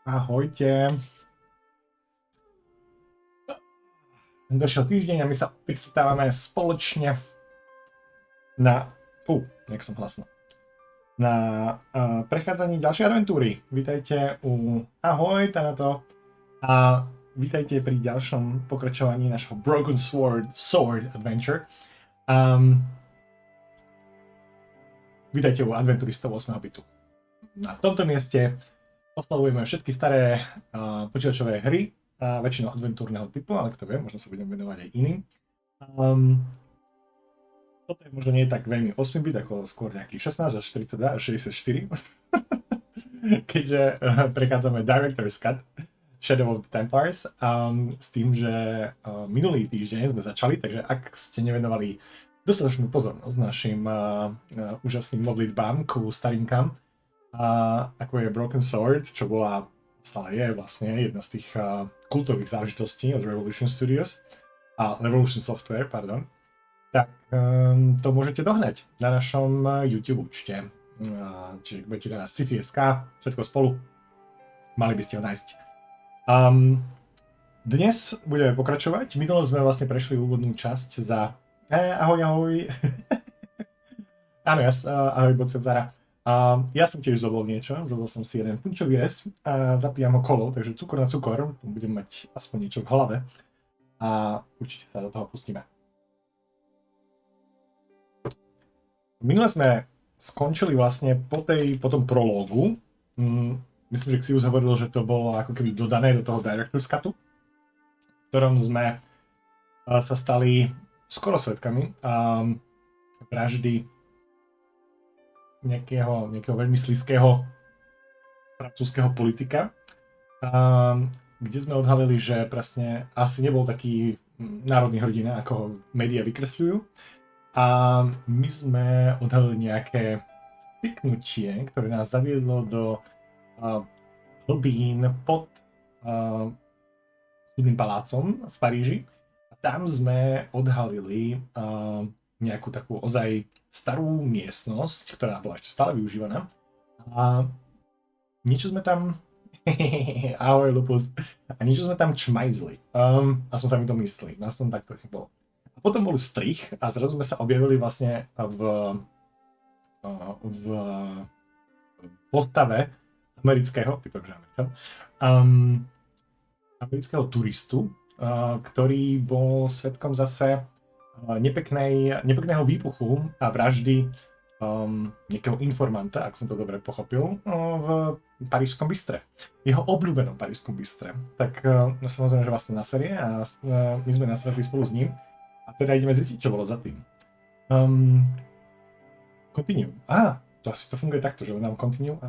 Ahojte. Došiel týždeň a my sa stretávame spoločne na... jak som hlasno. Na prechádzaní ďalšej adventúry. Vítajte u... Ahoj, Tanato. A vítajte pri ďalšom pokračovaní našho Broken Sword Adventure. Vítajte u adventúry 108. bytu. Na tomto mieste oslavujeme všetky staré počítačové hry, väčšinou adventúrneho typu, ale kto vie, možno sa budeme venovať aj iným. Toto je možno nie tak veľmi 8 bit, ako skôr nejakých 16 až 42 až 64. Keďže prechádzame Director's Cut, Shadow of the Templars, s tým, že minulý týždeň sme začali, takže ak ste nevenovali dostatočnú pozornosť našim úžasným modlitbám ku starinkám, ako je Broken Sword, čo bola, stále je vlastne jedna z tých kultových záležitostí od Revolution Software, pardon, tak to môžete dohnať na našom YouTube účte. Čiže budete dať na sci-fi.sk, všetko spolu, mali by ste ho nájsť. Dnes budeme pokračovať. Minule sme vlastne prešli úvodnú časť za... ahoj. Áno, ahoj, Bocezara. Ja som tiež zobol niečo, zobol som si jeden punčový rez a zapíjam ho kolou, takže cukor na cukor, budem mať aspoň niečo v hlave a určite sa do toho pustíme. Minule sme skončili vlastne po tom prológu, myslím, že Xius hovoril, že to bolo ako keby dodané do toho Director's Cutu, v ktorom sme sa stali skoro svedkami vraždy nejakého veľmi slizkého francúzskeho politika, kde sme odhalili, že presne asi nebol taký národný hrdina, ako ho médiá vykresľujú. A my sme odhalili nejaké styknutie, ktoré nás zaviedlo do hlbín pod súdnym palácom v Paríži. A tam sme odhalili nejakú takú ozaj starú miestnosť, ktorá bola ešte stále využívaná. A niečo sme tam... Ahoj, Lupus. A niečo sme tam čmajzli. Aspoň sa mi to myslí. Aspoň takto bolo. A potom bol strich a zrazu sme sa objavili vlastne v postave amerického turistu, ktorý bol svedkom zase nepekného výbuchu a vraždy nejakého informanta, ak som to dobre pochopil, v parížskom bistre. Jeho obľúbenom parížskom bistre. Tak samozrejme, že vlastne na série a my sme nasledli spolu s ním a teda ideme zistiť, čo bolo za tým. Continue. To asi to funguje takto, že nám continue a...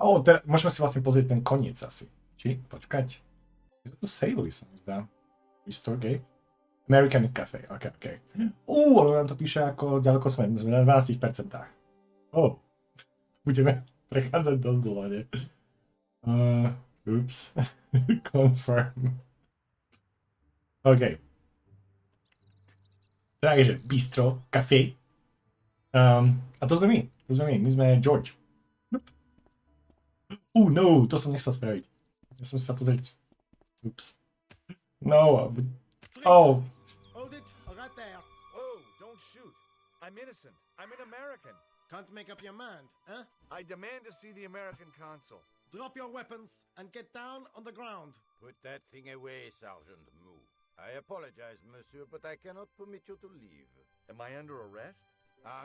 Môžeme si vlastne pozrieť ten koniec asi. Či? Počkať. Je to savely, sa mi zdá. Restore game. American Cafe, ok. Ale nám to píše, ako ďaleko sme. Sme na 12%. Budeme prechádzať dosť dlho, nie? Oops. Confirm. OK. Takže, bistro, café. A to sme my. My sme George. No, to som nechcel spraviť. Ja som sa pozrieť. Oops. No. Oh. Hold it, right there. Oh, don't shoot. I'm innocent. I'm an American. Can't make up your mind, huh? I demand to see the American consul. Drop your weapons and get down on the ground. Put that thing away, Sergeant Moo. I apologize, monsieur, but I cannot permit you to leave. Am I under arrest?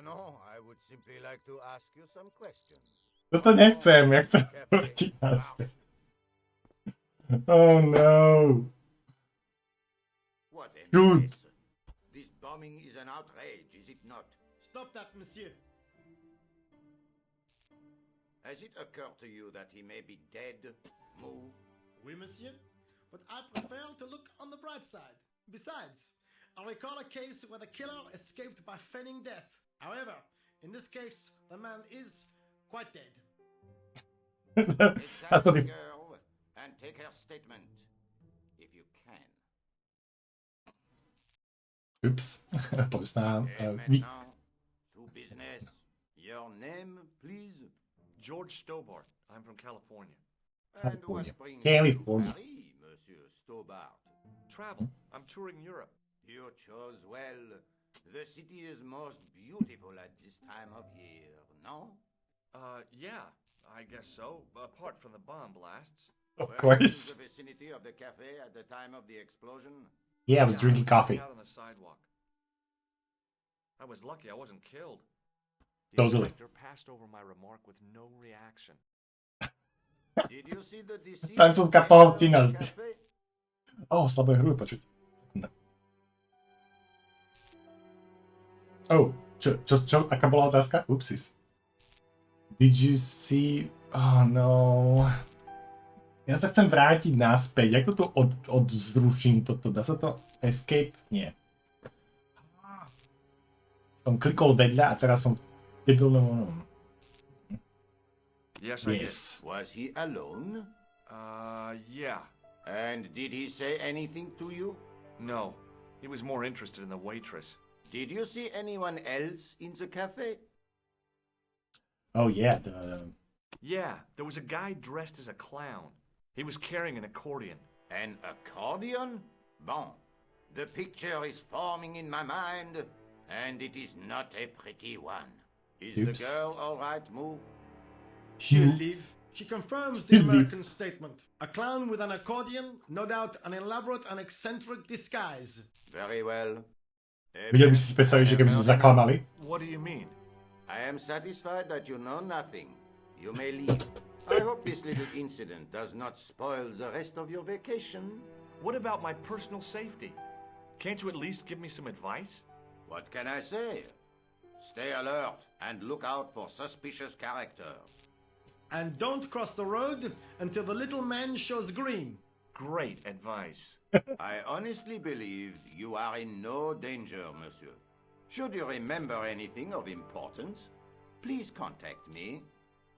No, I would simply like to ask you some questions. To nechcem, ja chcem vratiť naspäť. Oh no. What an Shoot. idiot. This bombing is an outrage, is it not? Stop that, monsieur. Has it occurred to you that he may be dead, Moo? Oui, monsieur. But I prefer to look on the bright side. Besides, I recall a case where the killer escaped by feigning death. However, in this case, the man is quite dead. That's what Examine the girl and take her statement, if you can. Oops. Povestná. And maintenant, to business. Your name, please? George Stobart. I'm from California. And California. what brings California. you to Paris, Monsieur Stobart? Travel. I'm touring Europe. You chose well. The city is most beautiful at this time of year, no? Yeah, I guess so. Apart from the bomb blasts. Of Were you in course. the vicinity of the cafe at the time of the explosion? Yeah, I was drinking coffee. Out on the sidewalk. I was lucky I wasn't killed. The Totally. inspector passed over my remark with no reaction. Did you see the deceased Francúzska inside pohostina. the cafe? Slabé hru, počuť. Čo, aká bola otázka? Upsis. Did you see... Oh no... Ja sa chcem vrátiť naspäť. Ako to odzruším toto? Dá sa to? Escape? Nie. Som klikol vedľa a teraz som... Yes, I Yes. Was he alone? did. Yeah. And did he say anything to you? No. He was more interested in the waitress. Did you see anyone else in the cafe? Oh yeah, Yeah, there was a guy dressed as a clown. He was carrying an accordion. An accordion? Bon. The picture is forming in my mind, and it is not a pretty one. Is Oops. the girl all right, Moo? She'll leave. She confirms the American statement. A clown with an accordion, no doubt an elaborate and eccentric disguise. Very well. Vedel by si predstaviť, že keby sme zaklamali? What do you mean? I am satisfied that you know nothing. You may leave. I hope this little incident does not spoil the rest of your vacation. What about my personal safety? Can't you at least give me some advice? What can I say? Stay alert and look out for suspicious characters. And don't cross the road until the little man shows green. Great advice. I honestly believe you are in no danger, monsieur. Should you remember anything of importance, please contact me.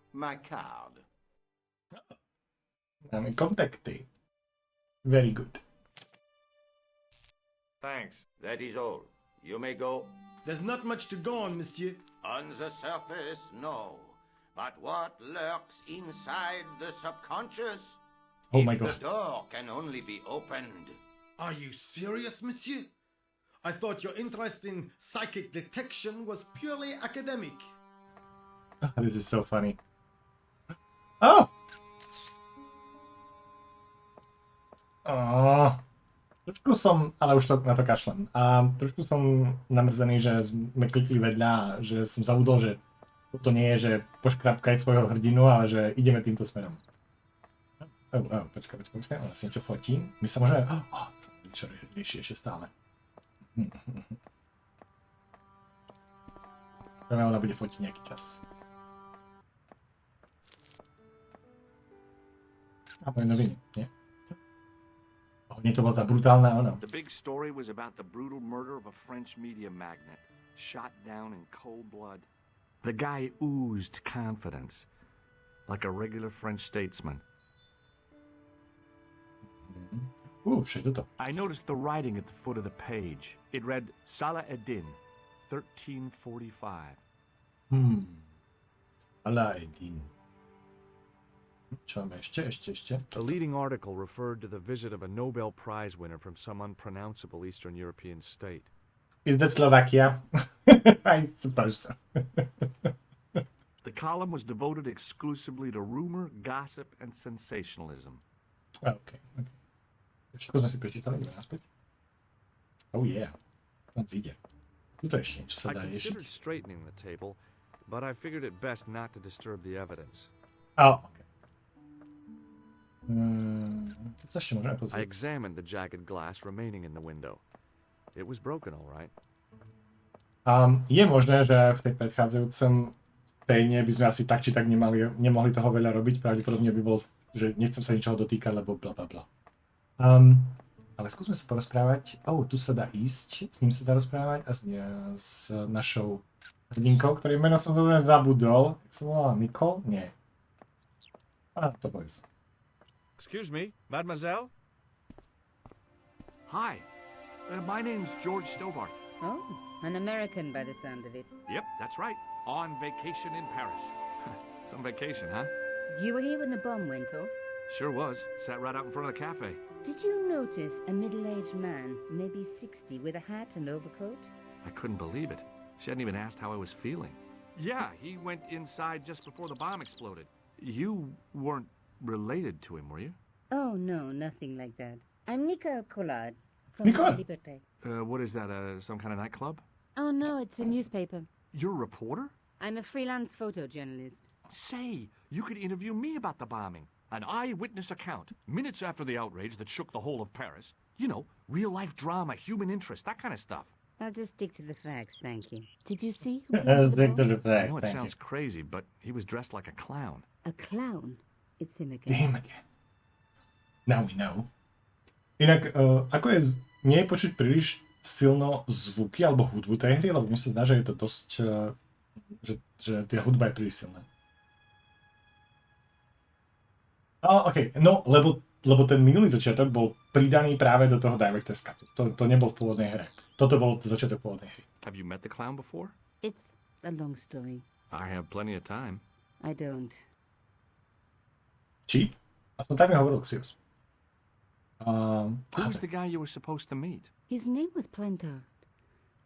My card. Máme kontakty. Very good. Thanks. That is all. You may go. There's not much to go on, monsieur. On the surface, no. But what lurks inside the subconscious? Oh my If god. the door can only be opened. Are you serious, monsieur? I thought your interest in psychic detection was purely academic. This is so funny. Oh! Trošku som, ale už to, na to kašlem. Trošku som namrzený, že sme klikli vedľa a že som zabudol, že toto nie je, že poškrapkaj svojho hrdinu, ale že ideme týmto smerom. Počkaj, ona si niečo fotí. My sa môžeme... som niečo hrdnejšie ešte stále. Ona bude fotiť nejaký čas. A moje noviny, nie? Nie, to bola tá brutálna, ono. The big story was about the brutal murder of a French media magnate, shot down in cold blood. The guy oozed confidence, like a regular French statesman. Však toto. I noticed the writing at the foot of the page. It read Salah Eddin, 1345. Alaeddin. Čo máme ešte? The leading article referred to the visit of a Nobel Prize winner from some unpronounceable Eastern European state. Is that Slovakia? I suppose so. The column was devoted exclusively to rumor, gossip, and sensationalism. Okay. Všetko sme si prečítali, ideme naspäť. Oh yeah. Moc ide. Tuto ešte niečo sa dá I riešiť. considered straightening the table, but I figured it best not to disturb the evidence. Oh, okay. To ešte môžeme I pozrieť. examined the jagged glass remaining in the window. It was broken, all right. Je možné, že v tej predchádzajúcom scéne by sme asi tak či tak nemohli toho veľa robiť. Pravdepodobne by bol, že nechcem sa ničoho dotýkať, lebo bla bla bla. Ale skúsme sa porozprávať. Tu sa dá ísť, s ním sa dá rozprávať a s našou hrdinkou, ktorý meno som zabudol. Jak sa volala? Nicole? Nie. To poviem sa. Excuse me, mademoiselle? Hi, my name's George Stobart. Oh, an American by the sound of it. Yep, that's right. On vacation in Paris. Some vacation, huh? You were here when the bomb went off? Sure was. Sat right out in front of the cafe. Did you notice a middle-aged man, maybe 60, with a hat and overcoat? I couldn't believe it. She hadn't even asked how I was feeling. Yeah, he went inside just before the bomb exploded. You weren't related to him, were you? Oh, no, nothing like that. I'm Nicole Collard from Nicole? Liberté. What is that, some kind of nightclub? Oh, no, it's a newspaper. You're a reporter? I'm a freelance photojournalist. Say, you could interview me about the bombing. An eyewitness account, minutes after the outrage that shook the whole of Paris. You know, real-life drama, human interest, that kind of stuff. I'll just stick to the facts, thank you. Did you see who planted the bomb? I know it sounds crazy, but he was dressed like a clown. A clown? It's him again. Damn again. Now we know. Inak, nie je počuť príliš silno zvuky alebo hudbu tej hry, lebo mi sa zdá, že je to dosť, že tá hudba je príliš silná. OK, no, lebo ten minulý začiatok bol pridaný práve do toho Director's Cutu. To nebol v pôvodnej hre. Toto bol začiatok pôvodnej hry. Have you met the clown before? It's a long story. I have plenty of time. I don't. Či? Aspoň tak mi hovoril Xios. Who's the guy you were supposed to meet? His name was Plantard.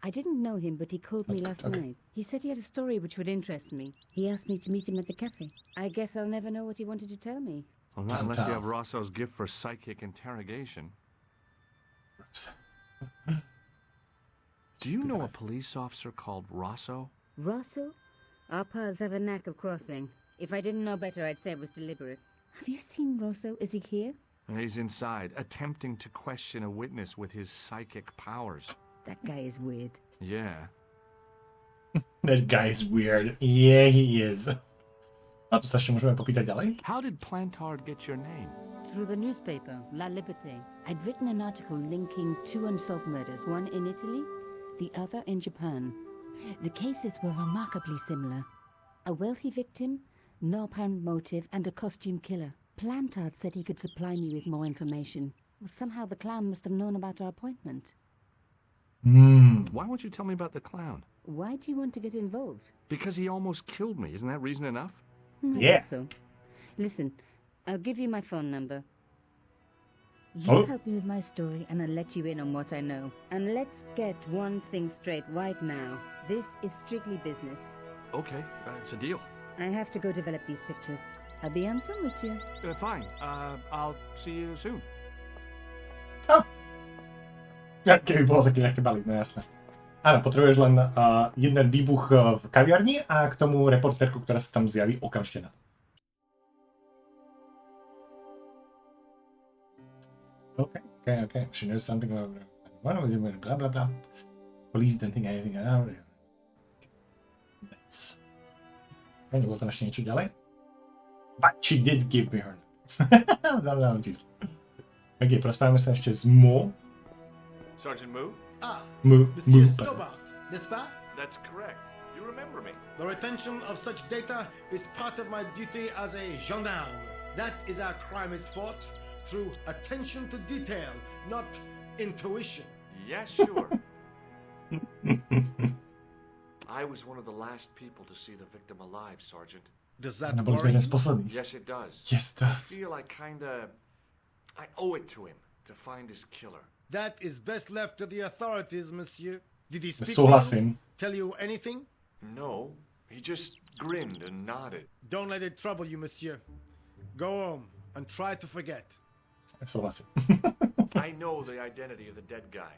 I didn't know him, but he called me last night. He said he had a story which would interest me. He asked me to meet him at the cafe. I guess I'll never know what he wanted to tell me. Well, not unless you have Rosso's gift for psychic interrogation. Do you know a police officer called Rosso? Rosso? Our paths have a knack of crossing. If I didn't know better, I'd say it was deliberate. Have you seen Rosso? Is he here? He's inside, attempting to question a witness with his psychic powers. That guy is weird. Yeah. That guy is weird. Yeah, he is. A tu sa ešte môžeme popýtať ďalej? How did Plantard get your name? Through the newspaper, La Liberté. I'd written an article linking two unsolved murders, one in Italy, the other in Japan. The cases were remarkably similar. A wealthy victim, no apparent motive, and a costume killer. Plantard said he could supply me with more information. Somehow the clown must have known about our appointment. Why won't you tell me about the clown? Why do you want to get involved? Because he almost killed me. Isn't that reason enough? I Yeah. guess so. Listen, I'll give you my phone number. You help me with my story and I'll let you in on what I know. And let's get one thing straight right now. This is strictly business. Okay, it's a deal. I have to go develop these pictures. I'll be on phone with you. Fine. I'll see you soon. Ja, keby bolo taký nejaké balík, no jasné. Áno, potrebuješ len jeden výbuch v kaviarni a k tomu reportérku, ktorá sa tam zjaví okamžite na to. Okay. She knows something about blah blah blah. Police don't think anything about it. Nice. Nebolo tam ešte niečo ďalej? But she did give me her. Dám číslo. OK, prosprávame sa ešte z Mo. Sergeant Moo? Ah, Mu. Monsieur Stobart, n'est-ce pas? That's correct. You remember me. The retention of such data is part of my duty as a gendarme. That is how crime is fought, through attention to detail, not intuition. Yeah, sure. I was one of the last people to see the victim alive, Sergeant. Does that Boli sme worry jeden z you? posledných. Yes, it does. Yes, it does. I feel I owe it to him to find his killer. That is best left to the authorities, monsieur. Did he speak to you? Súhlasím. Tell you anything? No, he just grinned and nodded. Don't let it trouble you, monsieur. Go home and try to forget. Súhlasím. I know the identity of the dead guy.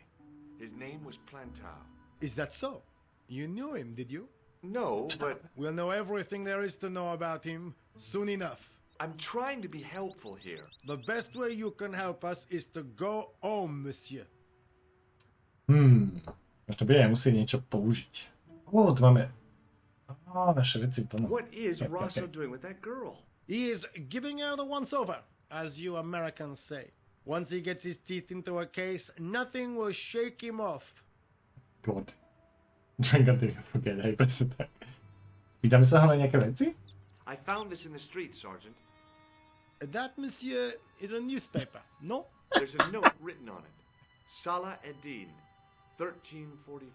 His name was Plantar. Is that so? You knew him, did you? No, but We'll know everything there is to know about him soon enough. I'm trying to be helpful here. The best way you can help us is to go home, monsieur. Možno budeme musieť niečo použiť. Tu máme naše veci plno. What is Okay, Rosso okay. doing with that girl? He is giving her the once-over, as you Americans say. Once he gets his teeth into a case, nothing will shake him off. God. Drink until you forget, hej, presne tak. Spýtame sa ho na nejaké veci? I found this in the street, Sergeant. That, monsieur, is a newspaper, no? There's a note written on it. Salah Eddin, 1345.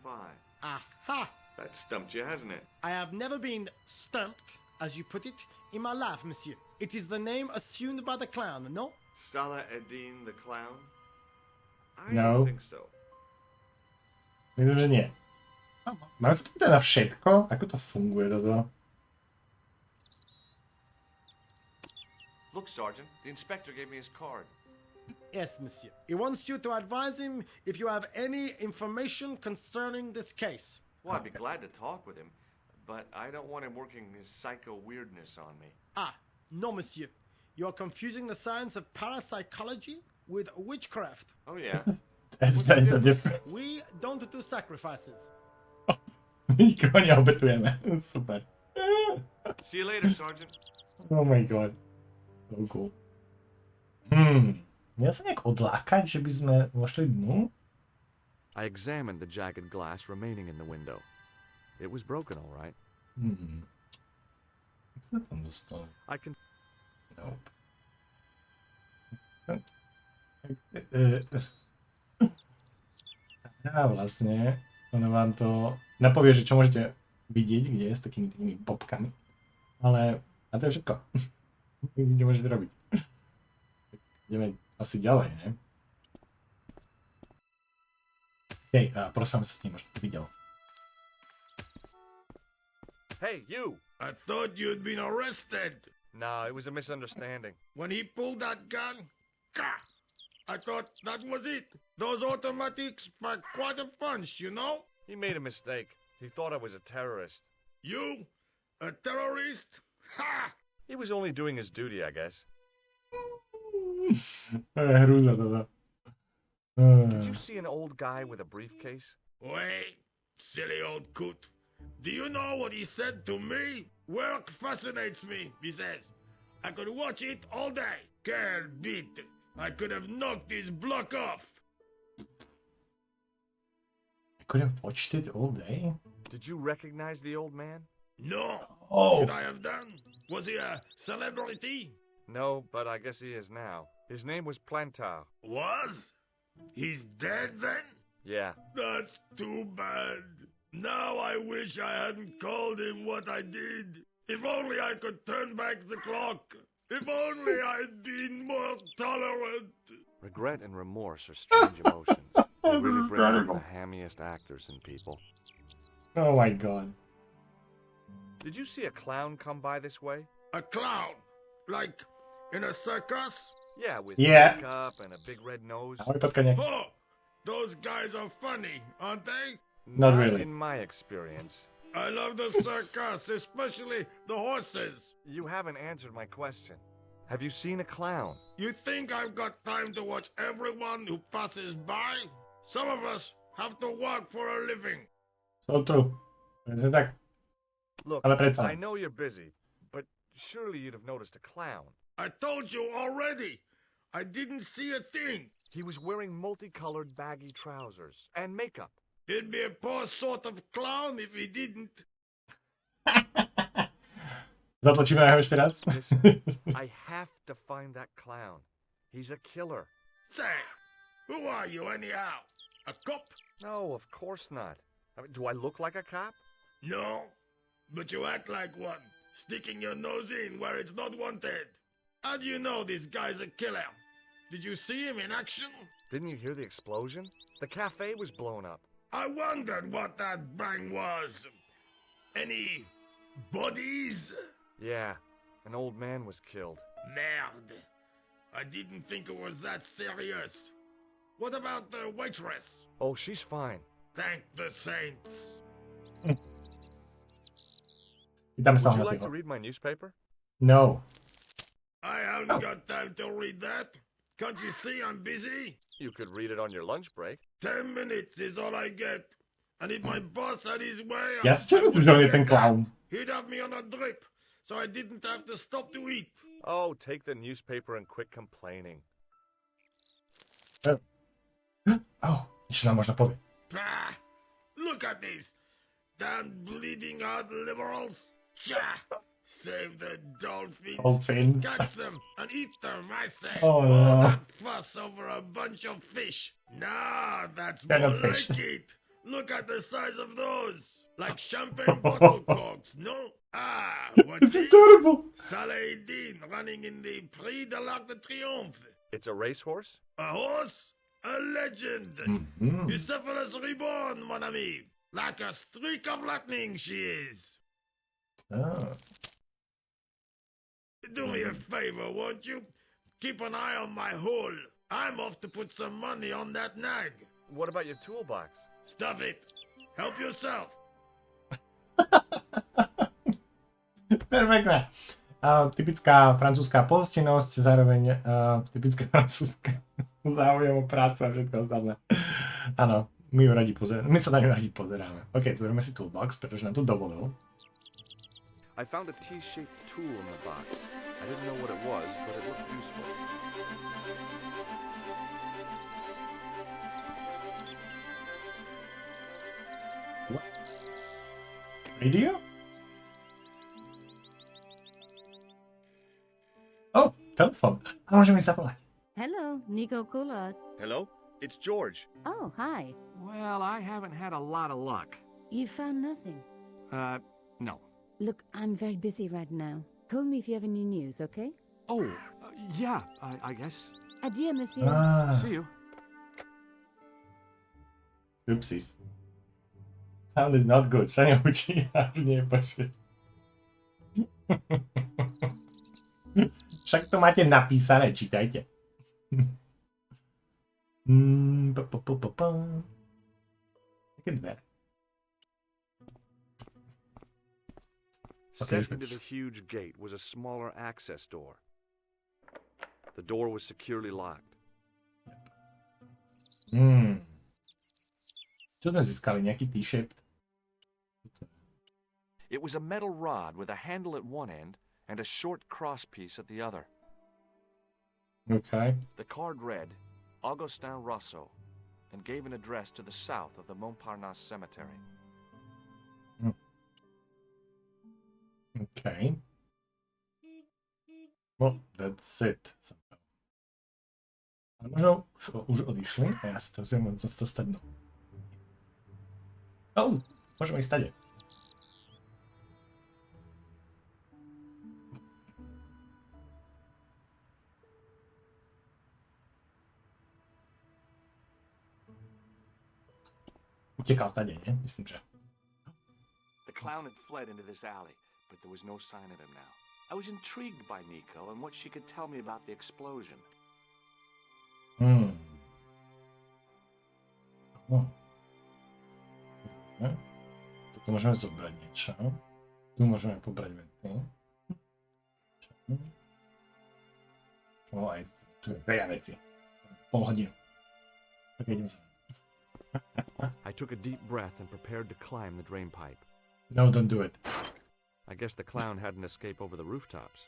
Aha! That stumped you, hasn't it? I have never been stumped, as you put it, in my life, monsieur. It is the name assumed by the clown, no? Salah Eddin the clown? I No. don't think so. Myslím, že nie. Máme sa pýtať na všetko? Ako to funguje toto? Look, Sergeant, the inspector gave me his card. Yes, monsieur. He wants you to advise him if you have any information concerning this case. Well, I'd be glad to talk with him, but I don't want him working his psycho weirdness on me. Ah, no, monsieur. You are confusing the science of parapsychology with witchcraft. Oh, yeah. That's the difference. We don't do sacrifices. Nikoho neobetujeme. Super. See you later, Sergeant. Oh my god. So cool. Ja sa nejak odlákať, že by sme vošli dnu? I examined the jagged glass remaining in the window. It was broken, all right. Jak sa tam dostal? I can... Nope. Ja vlastne, ono vám to napovie, že čo môžete vidieť, kde je s takými tými popkami. Ale, a to je všetko. Kde môžete robiť. Ideme asi ďalej, ne? Hej, prosím sa s ním, možno to videl. Hey, you! I thought you'd been arrested. No, it was a misunderstanding. When he pulled that gun, I thought that was it. Those automatics pack quite a punch, you know? He made a mistake. He thought I was a terrorist. You? A terrorist? Ha! He was only doing his duty, I guess. To je hrúza toto. Did you see an old guy with a briefcase? Wait, silly old coot. Do you know what he said to me? Work fascinates me, he says. I could watch it all day. Quel bit. I could have knocked his block off. I could have watched it all day? Did you recognize the old man? No. Oh. Should I have done? Was he a celebrity? No, but I guess he is now. His name was Plantar. Was? He's dead then? Yeah. That's too bad. Now I wish I hadn't called him what I did. If only I could turn back the clock. If only I'd been more tolerant. Regret and remorse are strange emotions. They This really is bring out terrible. the hammiest actors in people. Oh my god. Did you see a clown come by this way? A clown? Like in a circus? Yeah, with Yeah. makeup and a big red nose. Ahoj, Patka, nejak. Oh, those guys are funny, aren't they? Not really. in my experience. I love the circus, especially the horses. You haven't answered my question. Have you seen a clown? You think I've got time to watch everyone who passes by? Some of us have to work for a living. So true. Presne tak. Look, Ale predsa. I know you're busy, but Surely you'd have noticed a clown. I told you already. I didn't see a thing. He was wearing multicolored baggy trousers and makeup. He'd be a poor sort of clown if he didn't. Zatlačíme na ho ešte raz. Listen, I have to find that clown. He's a killer. Say, who are you anyhow? A cop? No, of course not. I mean, do I look like a cop? No, but you act like one, sticking your nose in where it's not wanted. How do you know this guy's a killer? Did you see him in action? Didn't you hear the explosion? The cafe was blown up. I wondered what that bang was. Any bodies? Yeah, an old man was killed. Merde. I didn't think it was that serious. What about the waitress? Oh, she's fine. Thank the saints. Vítame sa Would you na like to tým. read my newspaper? No. I haven't got time to read that. Can't you see I'm busy? You could read it on your lunch break. 10 minutes is all I get. And if my boss had his way, Ja si tiež myslím, že on je ten clown. he'd have me on a drip, so I didn't have to stop to eat. Oh, take the newspaper and quit complaining. Oh, niečo nám možno povie. Pah! Look at this. Damn bleeding heart liberals. Cha! Save the dolphins. Dolphins. Catch them and eat them, I say. Oh, All no. that fuss over a bunch of fish. Nah, that's They're more not fish. like it. Look at the size of those. Like champagne bottle corks, no? Ah, what's It's this? adorable. Saladin running in the Prix de l'Arc de Triomphe. It's a racehorse? A horse? A legend. Mhm. Bucephalus reborn, mon ami. Like a streak of lightning she is. Ah. Do me a favor, won't you? Keep an eye on my hole. I'm off to put some money on that nag. What about your toolbox? Stuff it. Help yourself. Perfektné. Typická francúzska pohostinnosť, zároveň typická francúzska záujem o prácu a všetko ostatné. Áno, my sa na ňu radi pozeráme. OK, zoberieme si toolbox, pretože nám to dovolil. I found a T-shaped tool in the box. I didn't know what it was, but it looked useful. Radio? Oh, telefon. A môžeme zavolať. Hello, Nico Coulard. Hello? It's George. Oh, hi. Well, I haven't had a lot of luck. You found nothing. No. Look, I'm very busy right now. Call me if you have any news, okay? Oh, yeah, I guess. Adieu, monsieur. See you. Oopsies. Sound is not good. Sa neučí a nie počuť. Však to máte napísané, čítajte. Také dvere. Okay, Set into the huge gate was a smaller access door. The door was securely locked. Čo sme získali? Nejaký T-shaped? It was a metal rod with a handle at one end and a short crosspiece at the other. Okay. The card read, Augustin Rousseau, and gave an address to the south of the Montparnasse Cemetery. Okay. Well, that's it. Ale možno už odišli a ja si to zaujímam, co to stať. Oh, môžeme ísť stade. Utekal tade, nie? Myslím, že. The clown had fled into this alley, but there was no sign of him now. I was intrigued by Nico and what she could tell me about the explosion. Toto môžeme zobrať niečo. Tu môžeme pobrať veci. Aj tu je veľa veci. Pol hodinu. Tak idem sa. I took a deep breath and prepared to climb the drain pipe. No, don't do it. I guess the clown had an escape over the rooftops.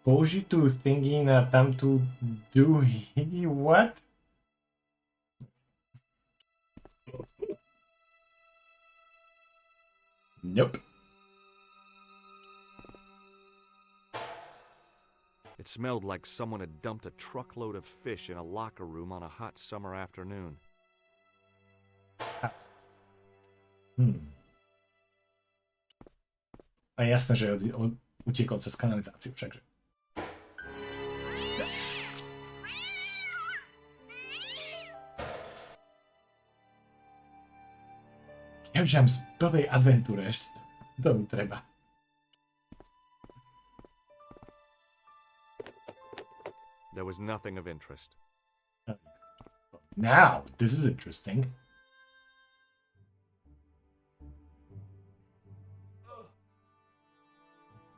Použiť tú thingy na tamtú duhy. What? Nope. It smelled like someone had dumped a truckload of fish in a locker room on a hot summer afternoon. A jasné, že utiekol cez kanalizáciu všakže. Ja už mám z prvej adventúre, ešte to mi treba. There was nothing of interest. Now, this is interesting.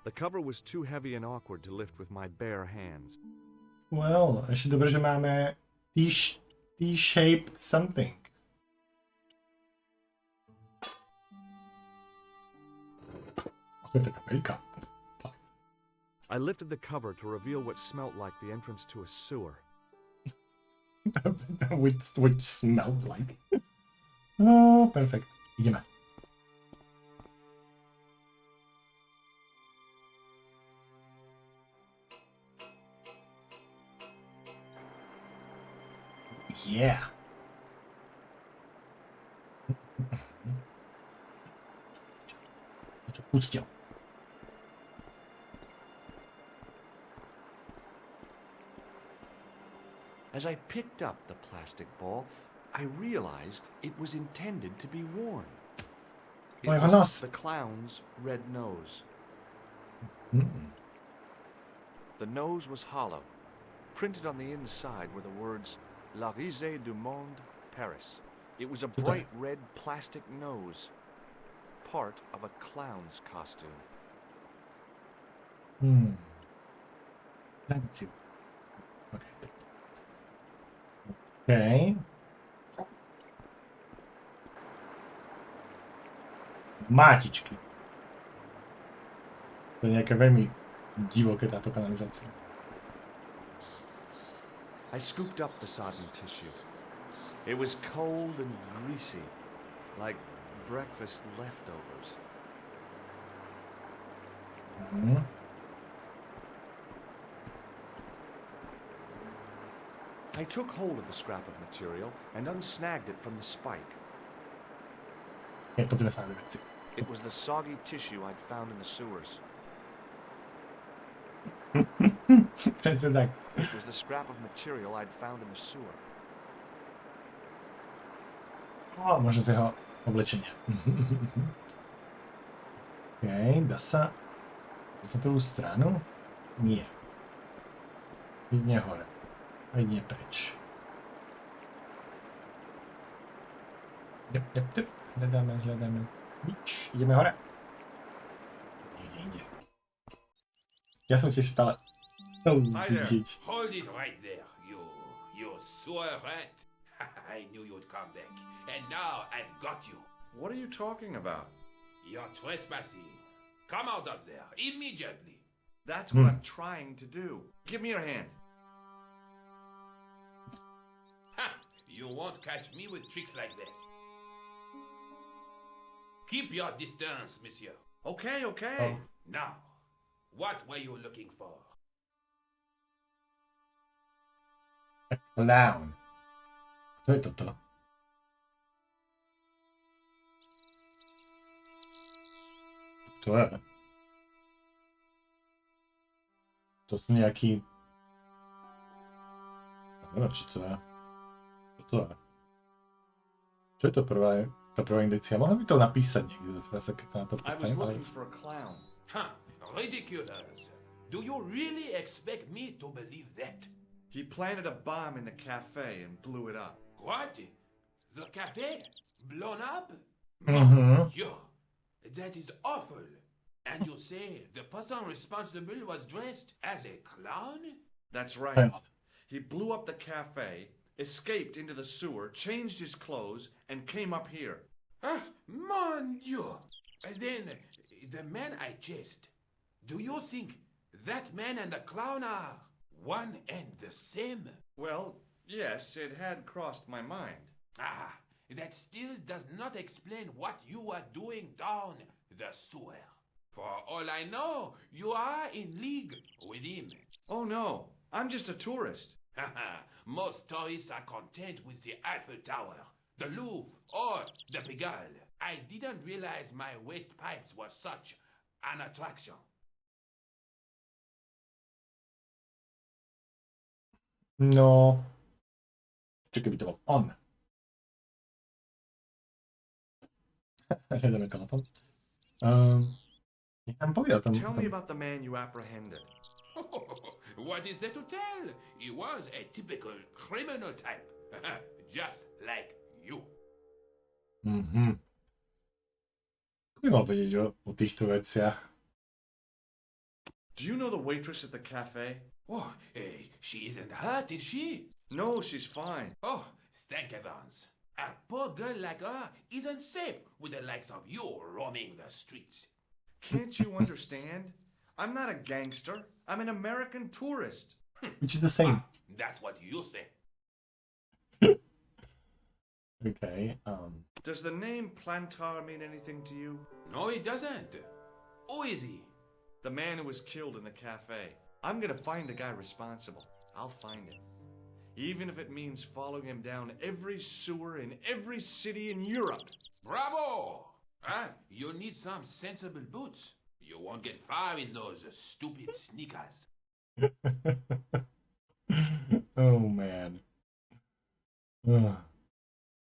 The cover was too heavy and awkward to lift with my bare hands. Well, ešte dobre, že máme T-shaped something. To je taká veľká. I lifted the cover to reveal what smelt like the entrance to a sewer. which smelled like. Oh, perfect. Ideme. Yeah. Čo pustil? As I picked up the plastic ball, I realized it was intended to be worn. It was the clown's red nose. The nose was hollow. Printed on the inside were the words, La risée du monde, Paris. It was a bright red plastic nose, part of a clown's costume. Let's see. Okay. Mátičky. To je nejaké veľmi divoké táto kanalizácia. I scooped up the sodden tissue. It was cold and greasy, like breakfast leftovers. I took hold of the scrap of material and unsnagged it from the spike. It was the soggy tissue I'd found in the sewers. It was the scrap of material I'd found in the sewer. O, možno z jeho oblečenia. Okej, dá sa na tú stranu? Nie. Jedne hore. A jedne preč. Jep. Hľadáme. Nič. Ideme hore. Ide. Ja som tiež stále vidieť. Hold it right there, you sewer rat. I knew you'd come back, and now I've got you. What are you talking about? You're trespassing. Come out of there, immediately. That's what I'm trying to do. Give me your hand. Ha! You won't catch me with tricks like that. Keep your distance, monsieur. Okay. Now, what were you looking for? A clown. Kto je toto? Kto je? To sú nejaký... Neviem, čo to je. Čo je to tá prvá indícia? Mohla by to napísať niekde do frase, keď sa na to postavím. I was looking for a clown. Huh, ridiculous. Do you really expect me to believe that? He planted a bomb in the cafe and blew it up. What? The cafe? Blown up? Yo, that is awful. And you say the person responsible was dressed as a clown? That's right. He blew up the cafe, escaped into the sewer, changed his clothes, and came up here. Ah, mon Dieu! Then, the man I chased. Do you think that man and the clown are one and the same? Well, yes, it had crossed my mind. Ah, that still does not explain what you are doing down the sewer. For all I know, you are in league with him. Oh no, I'm just a tourist. Haha, most tourists are content with the Eiffel Tower, the Louvre, or the Pigalle. I didn't realize my waste pipes were such an attraction. No. Čo keby to bol on? Hľadáme to na tom. Nech nám povie o tom. Tell me about the man you apprehended. What is there to tell? He was a typical criminal type, just like you. Mhm. Ako by mal vedieť o týchto veciach? Do you know the waitress at the cafe? Oh, she isn't hurt, is she? No, she's fine. Oh, thank heavens. A poor girl like her isn't safe with the likes of you roaming the streets. Can't you understand? I'm not a gangster. I'm an American tourist. Which is the same. That's what you say. Okay, Does the name Plantar mean anything to you? No, it doesn't. Who is he? The man who was killed in the cafe. I'm gonna find the guy responsible. I'll find him. Even if it means following him down every sewer in every city in Europe. Bravo! You need some sensible boots. You won't get far in those stupid sneakers. oh man.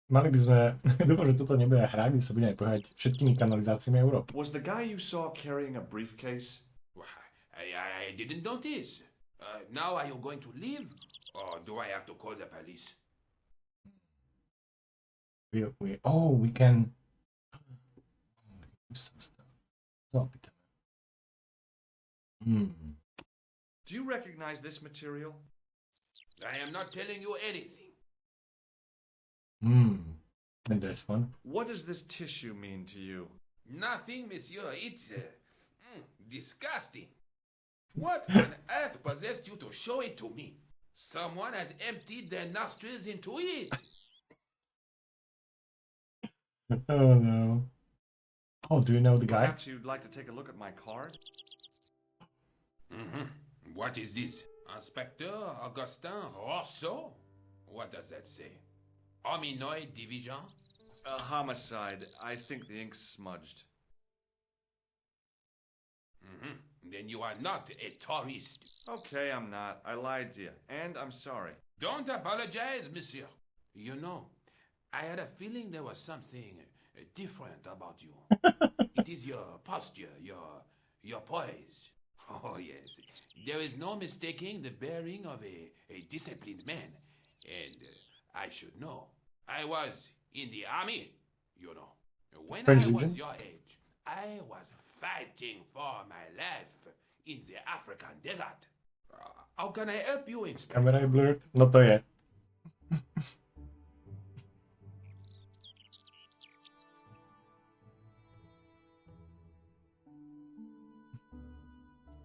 Mali by sme, dúfam, že toto nebude hra, kde sa budeme pohľadať všetkými kanalizáciami Európy. Was the guy you saw carrying a briefcase? I didn't notice. Now are you going to leave? Or do I have to call the police? We can do some stuff. Do you recognize this material? I am not telling you anything. And there's one. What does this tissue mean to you? Nothing, monsieur. It's disgusting. What on earth possessed you to show it to me? Someone has emptied their nostrils into it. Oh no. Oh, do you know the guy? Perhaps you'd like to take a look at my card? What is this? Inspector Augustin Rousseau? What does that say? Hominoid division? A homicide. I think the ink's smudged. Then you are not a tourist. Okay, I'm not. I lied to you. And I'm sorry. Don't apologize, monsieur. You know, I had a feeling there was something different about you. It is your posture, your poise. Oh, yes. There is no mistaking the bearing of a disciplined man. And I should know. I was in the army, you know. When I was your age, I was fighting for my life in the African desert. How can I help you, Inspector? Kamera je blurred? No to je.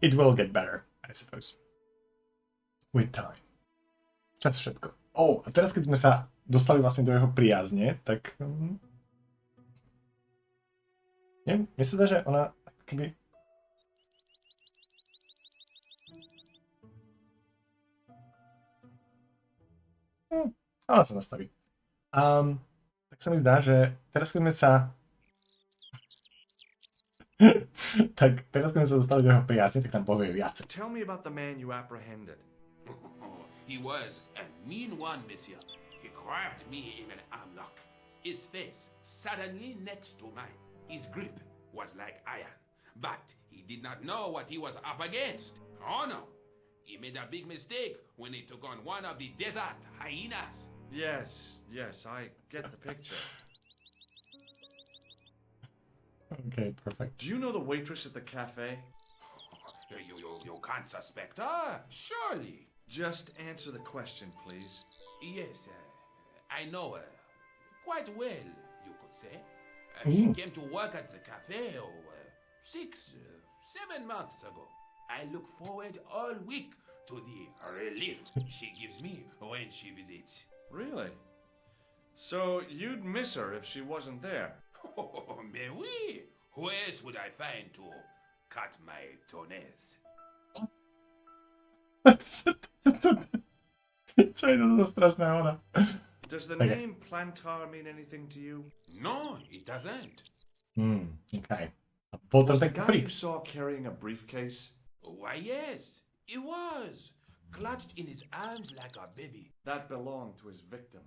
It will get better, I suppose. With time. Čas všetko. A teraz keď sme sa dostali vlastne do jeho priazne, tak... neviem, mne sa dá, že ona ako keby... Ona sa nastaví. Tak sa mi zdá, že teraz keď sme sa... tak teraz keď sme sa dostali do jeho priazne, tak nám povie viacej. Tell me about the man you apprehended. He was a mean one, monsieur. He grabbed me in an armlock. His face suddenly next to mine. His grip was like iron. But he did not know what he was up against. Oh no. He made a big mistake when he took on one of the desert hyenas. Yes, I get the picture. Okay, perfect. Do you know the waitress at the cafe? You can't suspect her, surely. Just answer the question, please. Yes, I know her. Quite well, you could say. She Ooh. came to work at the cafe 7 months ago. I look forward all week to the relief she gives me when she visits. Really? So you'd miss her if she wasn't there? Oh, mais oui. Who else would I find to cut my toenails? Čo je to za strašná ona? Does the Okay. name Plantar mean anything to you? No, it doesn't. Okay. A bol tam Was the taký guy freak. you saw carrying a briefcase? Why, yes, it was. Clutched in his arms like a baby. That belonged to his victim.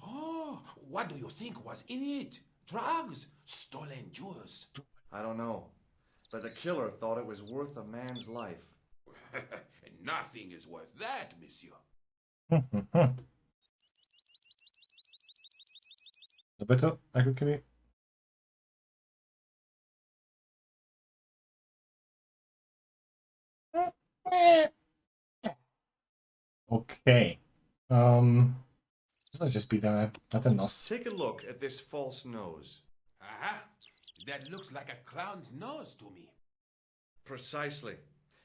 Oh, what do you think was in it? Drugs? Stolen jewels? I don't know. But the killer thought it was worth a man's life. Nothing is worth that, monsieur. Dobre to, ako keby... OK. Čo sa ešte spýtame na ten nos? Take a look at this false nose. Aha, that looks like a clown's nose to me. Precisely.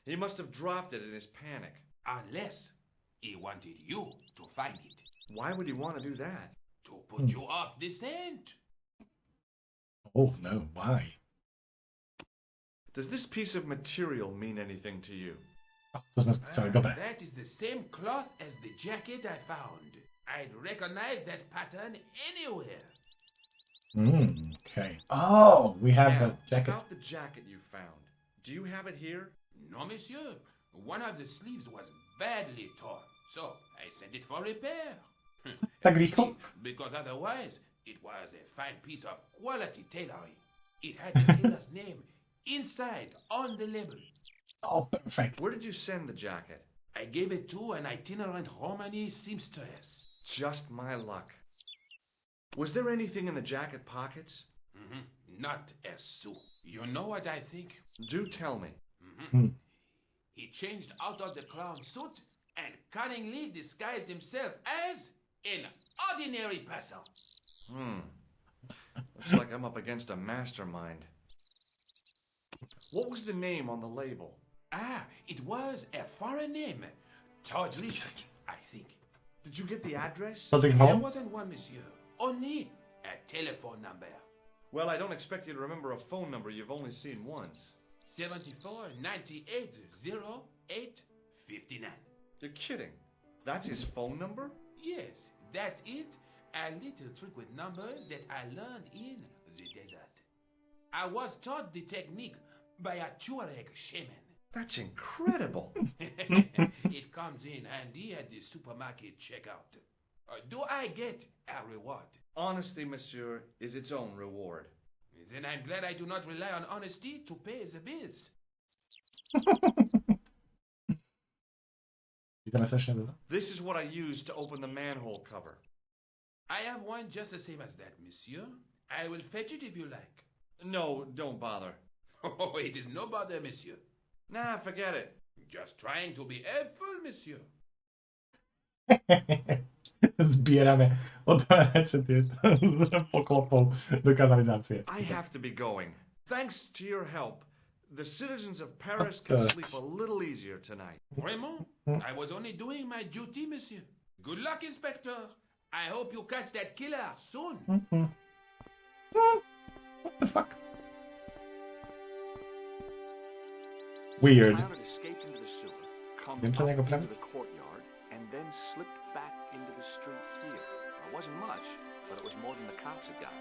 He must have dropped it in his panic. Unless he wanted you to find it. Why would he want to do that? To put you off the scent. Oh no, why? Does this piece of material mean anything to you? To sme chceli, dobre. That is the same cloth as the jacket I found. I'd recognize that pattern anywhere. Okay. Oh, we have Now, the jacket. about the jacket you found. Do you have it here? No, monsieur. One of the sleeves was badly torn, so I sent it for repair. Tak rýchlo? Because otherwise, it was a fine piece of quality tailoring. It had the tailor's name inside on the label. Oh, perfect. Where did you send the jacket? I gave it to an itinerant Romani seamstress. Just my luck. Was there anything in the jacket pockets? Not a sou. You know what I think? Do tell me. He changed out of the clown suit and cunningly disguised himself as an ordinary person. Looks like I'm up against a mastermind. What was the name on the label? Ah, it was a foreign name. Tawdry, I think. Did you get the address? Something There home? wasn't one, monsieur. Only a telephone number. Well, I don't expect you to remember a phone number you've only seen once. 74 98 08 59. You're kidding. That's his phone number? Yes, that's it. A little trick with numbers that I learned in the desert. I was taught the technique by a Tuareg shaman. That's incredible. It comes in handy at the supermarket checkout. Do I get a reward? Honesty, monsieur, is its own reward. Then I'm glad I do not rely on honesty to pay the bills. Pýtame sa ešte na to? This is what I used to open the manhole cover. I have one just the same as that, monsieur. I will fetch it if you like. No, don't bother. Oh, it is no bother, monsieur. Nah, forget it. Just trying to be helpful, monsieur. Zbierame otvárače tieto poklopov do kanalizácie. I have to be going. Thanks to your help, the citizens of Paris What can the- sleep a little easier tonight. Vraiment? I was only doing my duty, monsieur. Good luck, Inspector. I hope you catch that killer soon. What the fuck? Weird. The pilot escaped into the sewer, come Viem to up nejako into praviť? the courtyard, and then slipped back into the street here. It wasn't much, but it was more than the cops had got.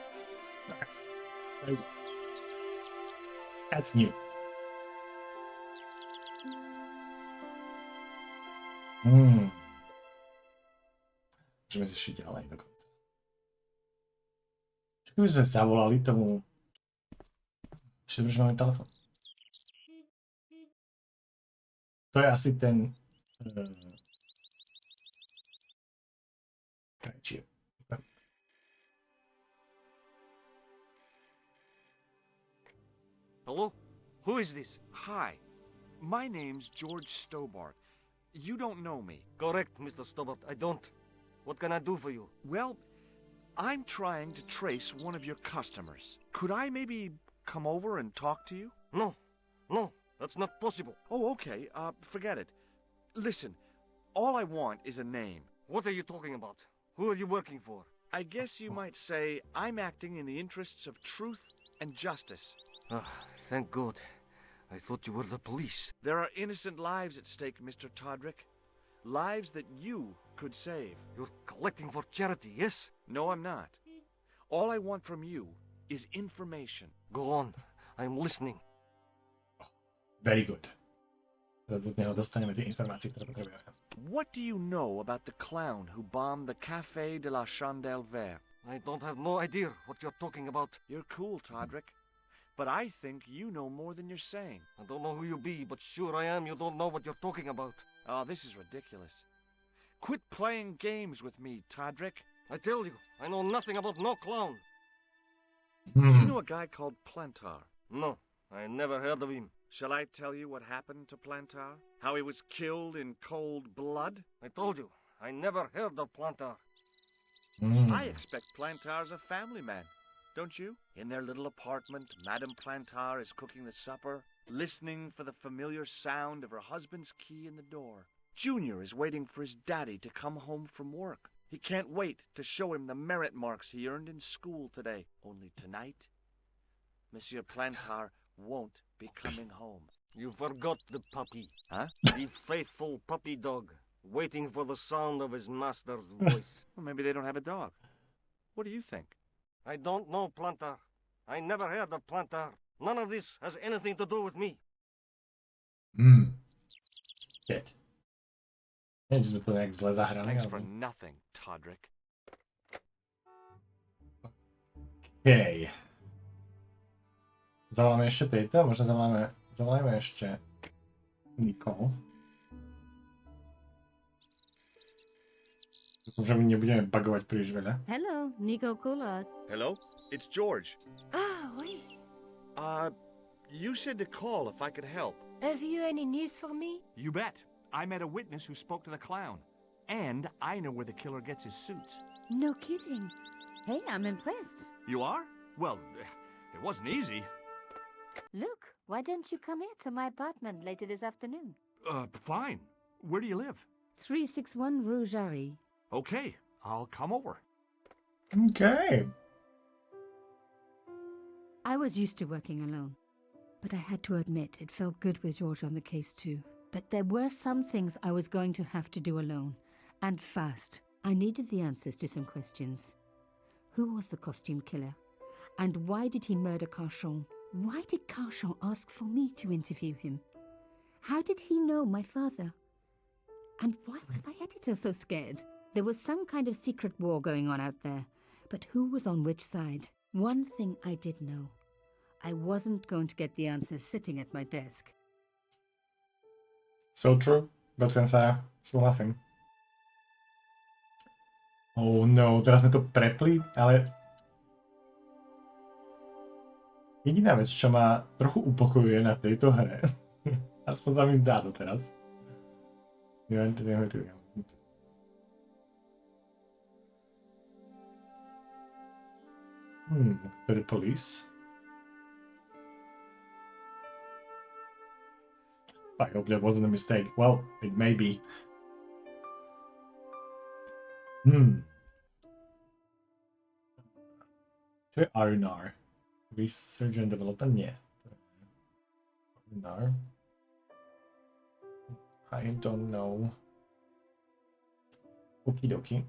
That's new. Môžeme ešte ďalej dokonca. Čo keby sme zavolali tomu... Ešte dobre, že máme telefón. To je asi ten... Krajčie. Hello? Who is this? Hi. My name's George Stobart. You don't know me. Correct, Mr. Stobart. I don't. What can I do for you? Well, I'm trying to trace one of your customers. Could I maybe come over and talk to you? No, that's not possible. Oh, okay. Forget it. Listen, all I want is a name. What are you talking about? Who are you working for? I guess you might say I'm acting in the interests of truth and justice. Thank God. I thought you were the police. There are innocent lives at stake, Mr. Todrick. Lives that you could save. You're collecting for charity, yes? No, I'm not. All I want from you is information. Go on. I'm listening. Very good. Teraz od neho dostaneme tie informácie, ktoré potrebujeme. What do you know about the clown who bombed the Café de la Chandelle Verte? I don't have no idea what you're talking about. You're cool, Todrick. But I think you know more than you're saying. I don't know who you be, but sure I am you don't know what you're talking about. Oh, this is ridiculous. Quit playing games with me, Todrick. I tell you, I know nothing about no clown. Do you know a guy called Plantar? No, I never heard of him. Shall I tell you what happened to Plantar? How he was killed in cold blood? I told you, I never heard of Plantar. I expect Plantar's a family man, don't you? In their little apartment, Madame Plantar is cooking the supper, listening for the familiar sound of her husband's key in the door. Junior is waiting for his daddy to come home from work. He can't wait to show him the merit marks he earned in school today. Only tonight, Monsieur Plantar won't be coming home. You forgot the puppy. Huh? The faithful puppy dog, waiting for the sound of his master's voice. Well, maybe they don't have a dog. What do you think? I don't know Plantar. I never heard of Plantar. None of this has anything to do with me. Shit. Neviem, či sme to nejak zle zahrali. Thanks for Ale... nothing, Todrick. Hej. Zavoláme ešte tejto? Možno zavoláme ešte Nicole. Dúfam, že my nebudeme bugovať príliš veľa. Hello, Nico Coulard. Hello? It's George. Ah, oui. You said to call if I could help. Have you any news for me? You bet. I met a witness who spoke to the clown. And I know where the killer gets his suits. No kidding. Hey, I'm impressed. You are? Well, it wasn't easy. Look, why don't you come here to my apartment later this afternoon? Fine. Where do you live? 361 Rue Jarry. Okay, I'll come over. Okay. I was used to working alone, but I had to admit it felt good with George on the case too. But there were some things I was going to have to do alone, and fast. I needed the answers to some questions. Who was the costume killer? And why did he murder Carchon? Why did Carchon ask for me to interview him? How did he know my father? And why was my editor so scared? There was some kind of secret war going on out there, but who was on which side? One thing I did know. I wasn't going to get the answers sitting at my desk. So true. Dokonca sa súhlasím. Oh no, teraz sme to prepli, ale... Jediná vec, čo ma trochu upokojuje na tejto hre, aspoň sa mi zdá to teraz. Ktorý police? I hope that wasn't a mistake. Well, it may be. Čo je R&R? Research and Development? Nie. R&R? I don't know. Okidoki.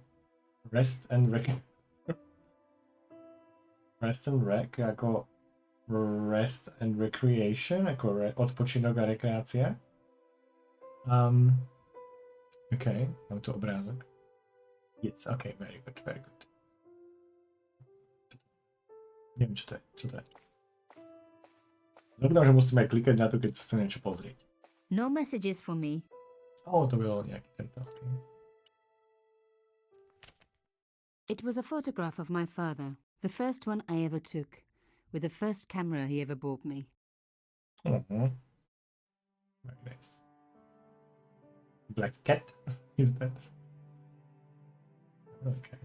Rest and Rec. Rest and Rec ako Rest and Recreation, ako odpočinok a rekreácia. OK, mám tu obrázok. Yes, OK, very good, very good. Neviem, čo to je. Zabudám, že musíme aj klikať na to, keď chcem niečo pozrieť. No messages for me. To bylo nejaký tento. Okay. It was a photograph of my father, the first one I ever took, with the first camera he ever bought me. Very nice. Black cat, is that? Okay.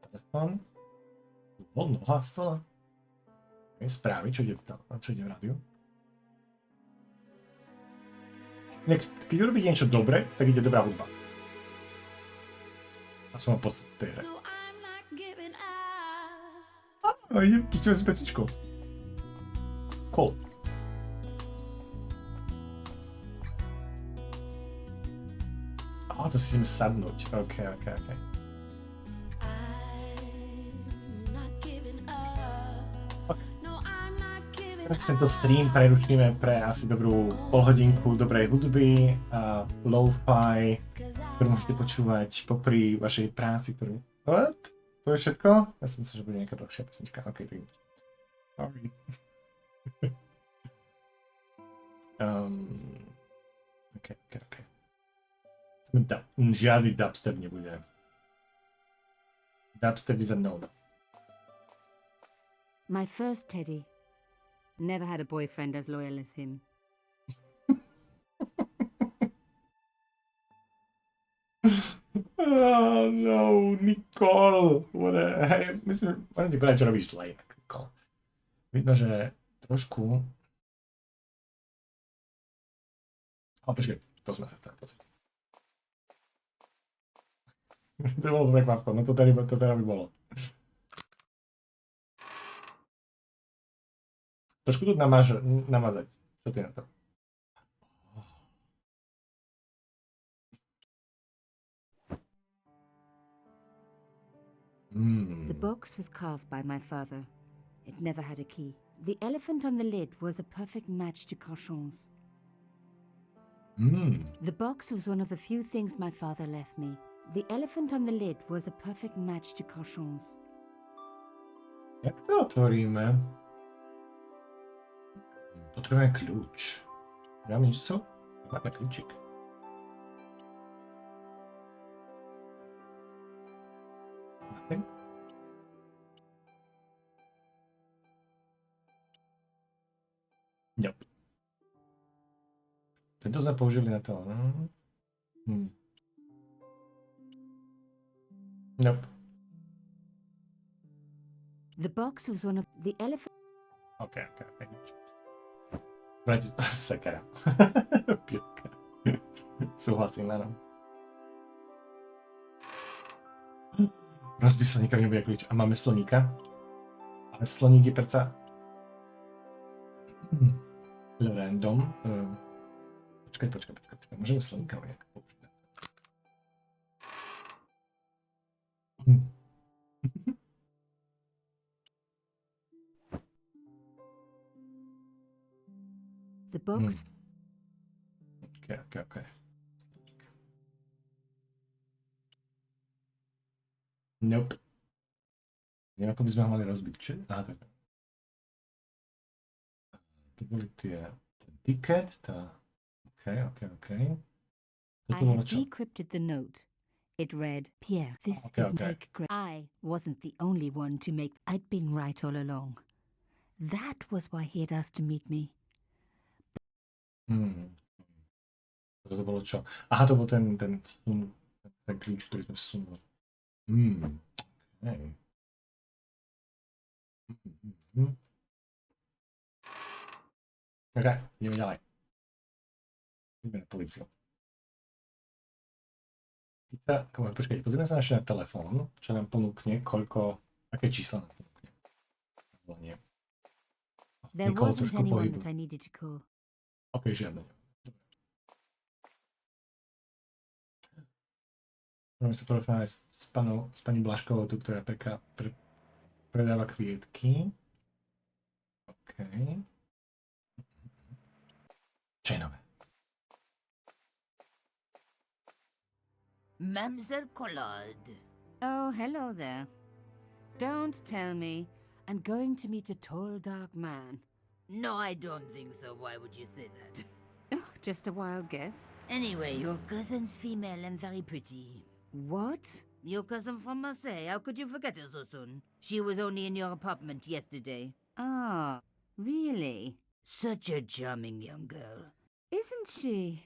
Telefón. Noha z stola. Správy, čo ide v rádiu. Keď urobíte niečo dobre, tak ide dobrá hudba. A som mal pocit tej hre. Pustíme si pesničku. Cool. To si ideme sadnúť. OK. Teraz tento stream prerušíme pre asi dobrú polhodinku dobrej hudby a lo-fi, ktorú môžete počúvať popri vašej práci, ktorú... What? To je všetko? Ja som myslel, že bude nejaká dlhšia pesnička. OK, tak sorry. OK. Žiadny dubstep nebude. Dubstep is a no. My first teddy. Never had a boyfriend as loyal as him. Oh no, Nicole! Myslím, že vypadá, že robíš zle, Nicole. Vidno, že trošku... Ale počkej, to sme sa chceli pocit. To bolo prekvapko, no to teda by bolo. Trošku tu namazať. Čo ty na to? The box was carved by my father. It never had a key. The elephant on the lid was a perfect match to Cochon's. The box was one of the few things my father left me. The elephant on the lid was a perfect match to Cochon's. Jak to otvoríme? Potrebujeme kľúč. Máme niečo? Máme kľúčik. Nothing? Nope. Tento sme použili na to, no? Nope. The box was one of the elephant... OK. Vrátiť sekera. Pietka. Súhlasím, áno. Rozbí sloníka nebude kľúč. A máme sloníka. Ale sloník je predsa... random. Počkaj. Môžeme sloníka nejak použiť. The box... OK. Nope. Neviem, ako by sme ho mali rozbiť, či? Aha, tak. To boli ten ticket, OK. I had decrypted the note. It read, Pierre, this isn't like great. I wasn't the only one to make... I'd been right all along. That was why he had asked to meet me. To bolo čo? Aha, to bol ten kľúč, ktorý sme vsunuli. Okay. OK, ideme ďalej. Ideme na políciu. Počkaj, pozrieme sa naše na telefón, čo nám ponúkne, aké čísla nám ponúkne. Nie. There wasn't anyone that I needed to call. OK, žiadne. Môžeme sa porozprávať s pani Blaškovou, tu, ktorá predáva kvietky. OK. Čo je nové? Mademoiselle Collard. Oh, hello there. Don't tell me. I'm going to meet a tall, dark man. No, I don't think so. Why would you say that? Oh, just a wild guess. Anyway, your cousin's female and very pretty. What? Your cousin from Marseille. How could you forget her so soon? She was only in your apartment yesterday. Ah, really? Such a charming young girl. Isn't she?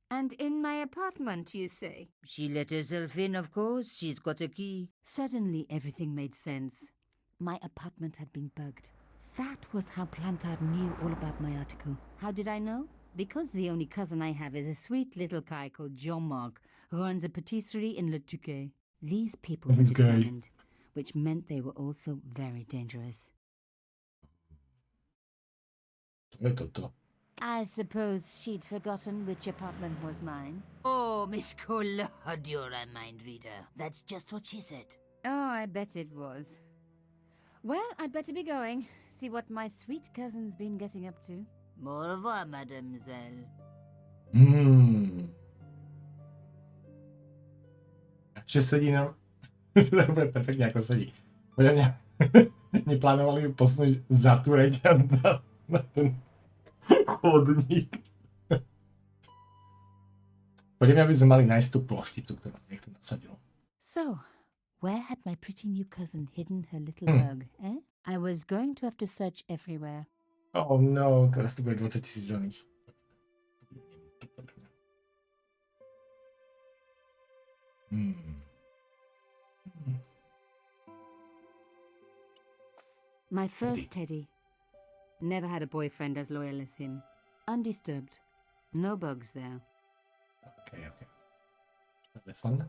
And in my apartment, you say? She let herself in, of course. She's got a key. Suddenly, everything made sense. My apartment had been bugged. That was how Plantard knew all about my article. How did I know? Because the only cousin I have is a sweet little guy called Jean-Marc, who runs a patisserie in Le Touquet. These people were determined, which meant they were also very dangerous. I suppose she'd forgotten which apartment was mine. Oh, Miss Collard, you're a mind reader. That's just what she said. Oh, I bet it was. Well, I'd better be going. See what my sweet cousin's been getting up to. Au revoir, mademoiselle. Ešte sedí na... Dobre, perfektne ako sedí. Podľa mňa neplánovali ju posunúť za tú reťaz na ten chodník. Podľa mňa by sme mali nájsť tú plošticu, ktorú niekto nasadil. So, where had my pretty new cousin hidden her little bug, eh? I was going to have to search everywhere. Oh no, teraz to bude 20 000 zelených. My first teddy. Never had a boyfriend as loyal as him. Undisturbed. No bugs there. Okay. Telefon.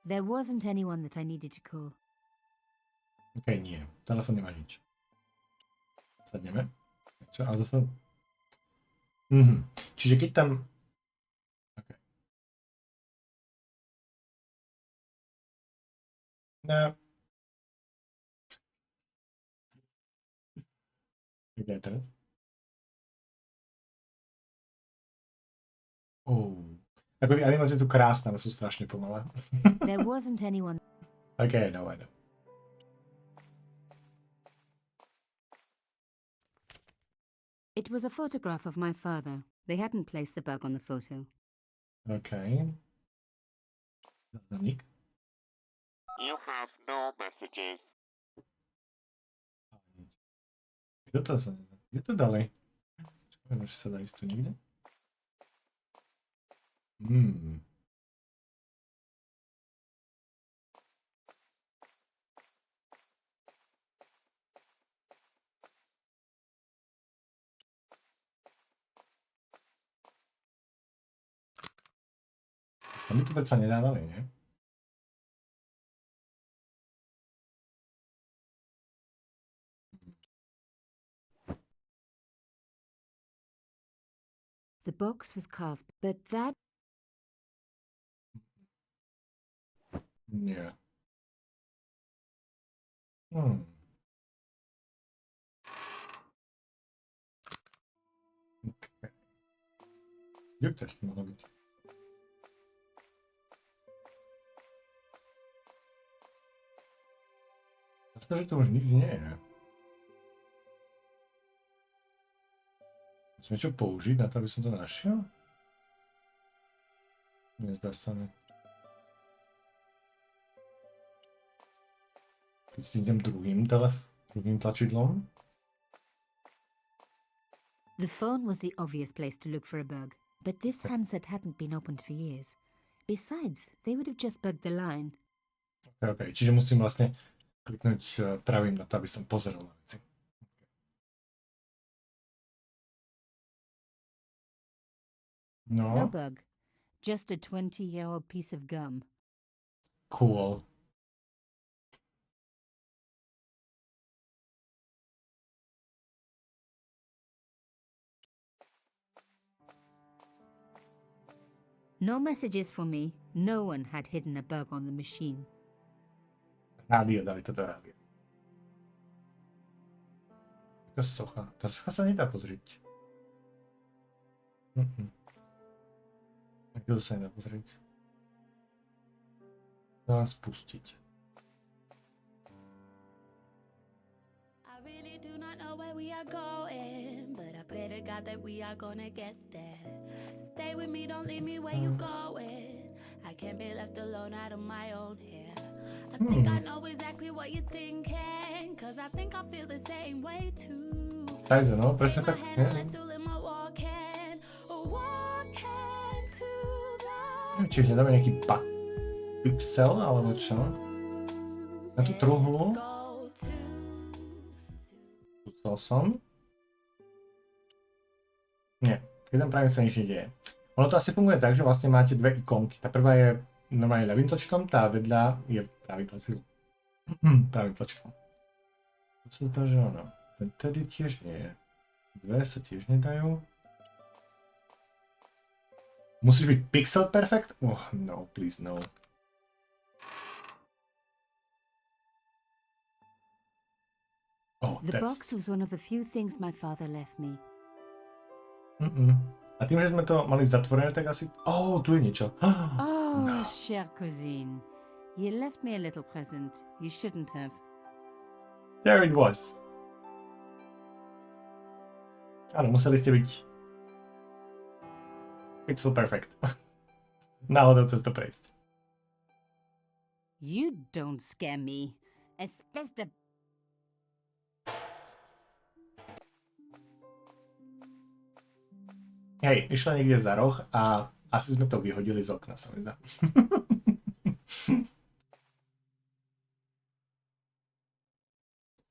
There wasn't anyone that I needed to call. Okej, nie. Telefon nemá nič. Sadneme. Čo? Ale zase... Čiže keď tam... Okay. No. Kde je teraz? Ako tie animácie sú krásne, ale sú strašne pomalé. There wasn't anyone. Okay, no, I know. It was a photograph of my father. They hadn't placed the bug on the photo. Okay. Zaznamník. You have no messages. Kde to dali? Čakujem, že sa dá ísť tu niekde. A my tu predsa nedávali, nie? The box was carved, but that... Nie. Okay. Kde by to ešte mohlo byť? Myslím, že to už nikdy nie je. Musím niečo použiť na to, aby som to našiel? Nezdá sa mi. Keď si idem druhým tlačidlom. The phone was the obvious place to look for a bug, but this handset hadn't been opened for years. Besides, they would have just bugged the line. Okay. Čiže musím vlastne kliknúť pravým na to, aby som pozeral na veci. No bug. Just a 20-year-old piece of gum. Cool. No messages for me. No one had hidden a bug on the machine. Rádio, dali to do rádia. Taká socha. Tá socha sa nedá pozrieť. To sa nedá pozrieť. Dá spustiť. I really do not know where we are going, but I pray to God that we are gonna get there. Stay with me, don't leave me where you going. I can't be left alone out of my own hair. I think I know exactly what you're thinking, cause I think I feel the same way too. Takže no, presne tak. Neviem, či hľadáme nejaký pixel, alebo čo? Na tú truhlu. Pusol som. Nie, keď tam práve sa nič nedieje. Ono to asi funguje tak, že vlastne máte dve ikonky. Tá prvá je normálne ľavým tlačidlom, tá vedľa je pravým tlačidlom. Pravým tlačidlom. To sa zdá, že ono. Ten tedy tiež nie je. Dve sa tiež nedajú. Musíš byť pixel perfect? Oh, no, please, no. Oh, The box was one of the few things my father left me. A tým, že sme to mali zatvorené, tak asi... Oh, tu je niečo. Oh, No. chère cousine. You left me a little present. You shouldn't have. There it was. Áno, museli ste byť pixel perfect. Náhodou cez to prejsť. You don't scare me. Espèce de... Hej, išla niekde za roh a asi sme to vyhodili z okna, sa mi zdá.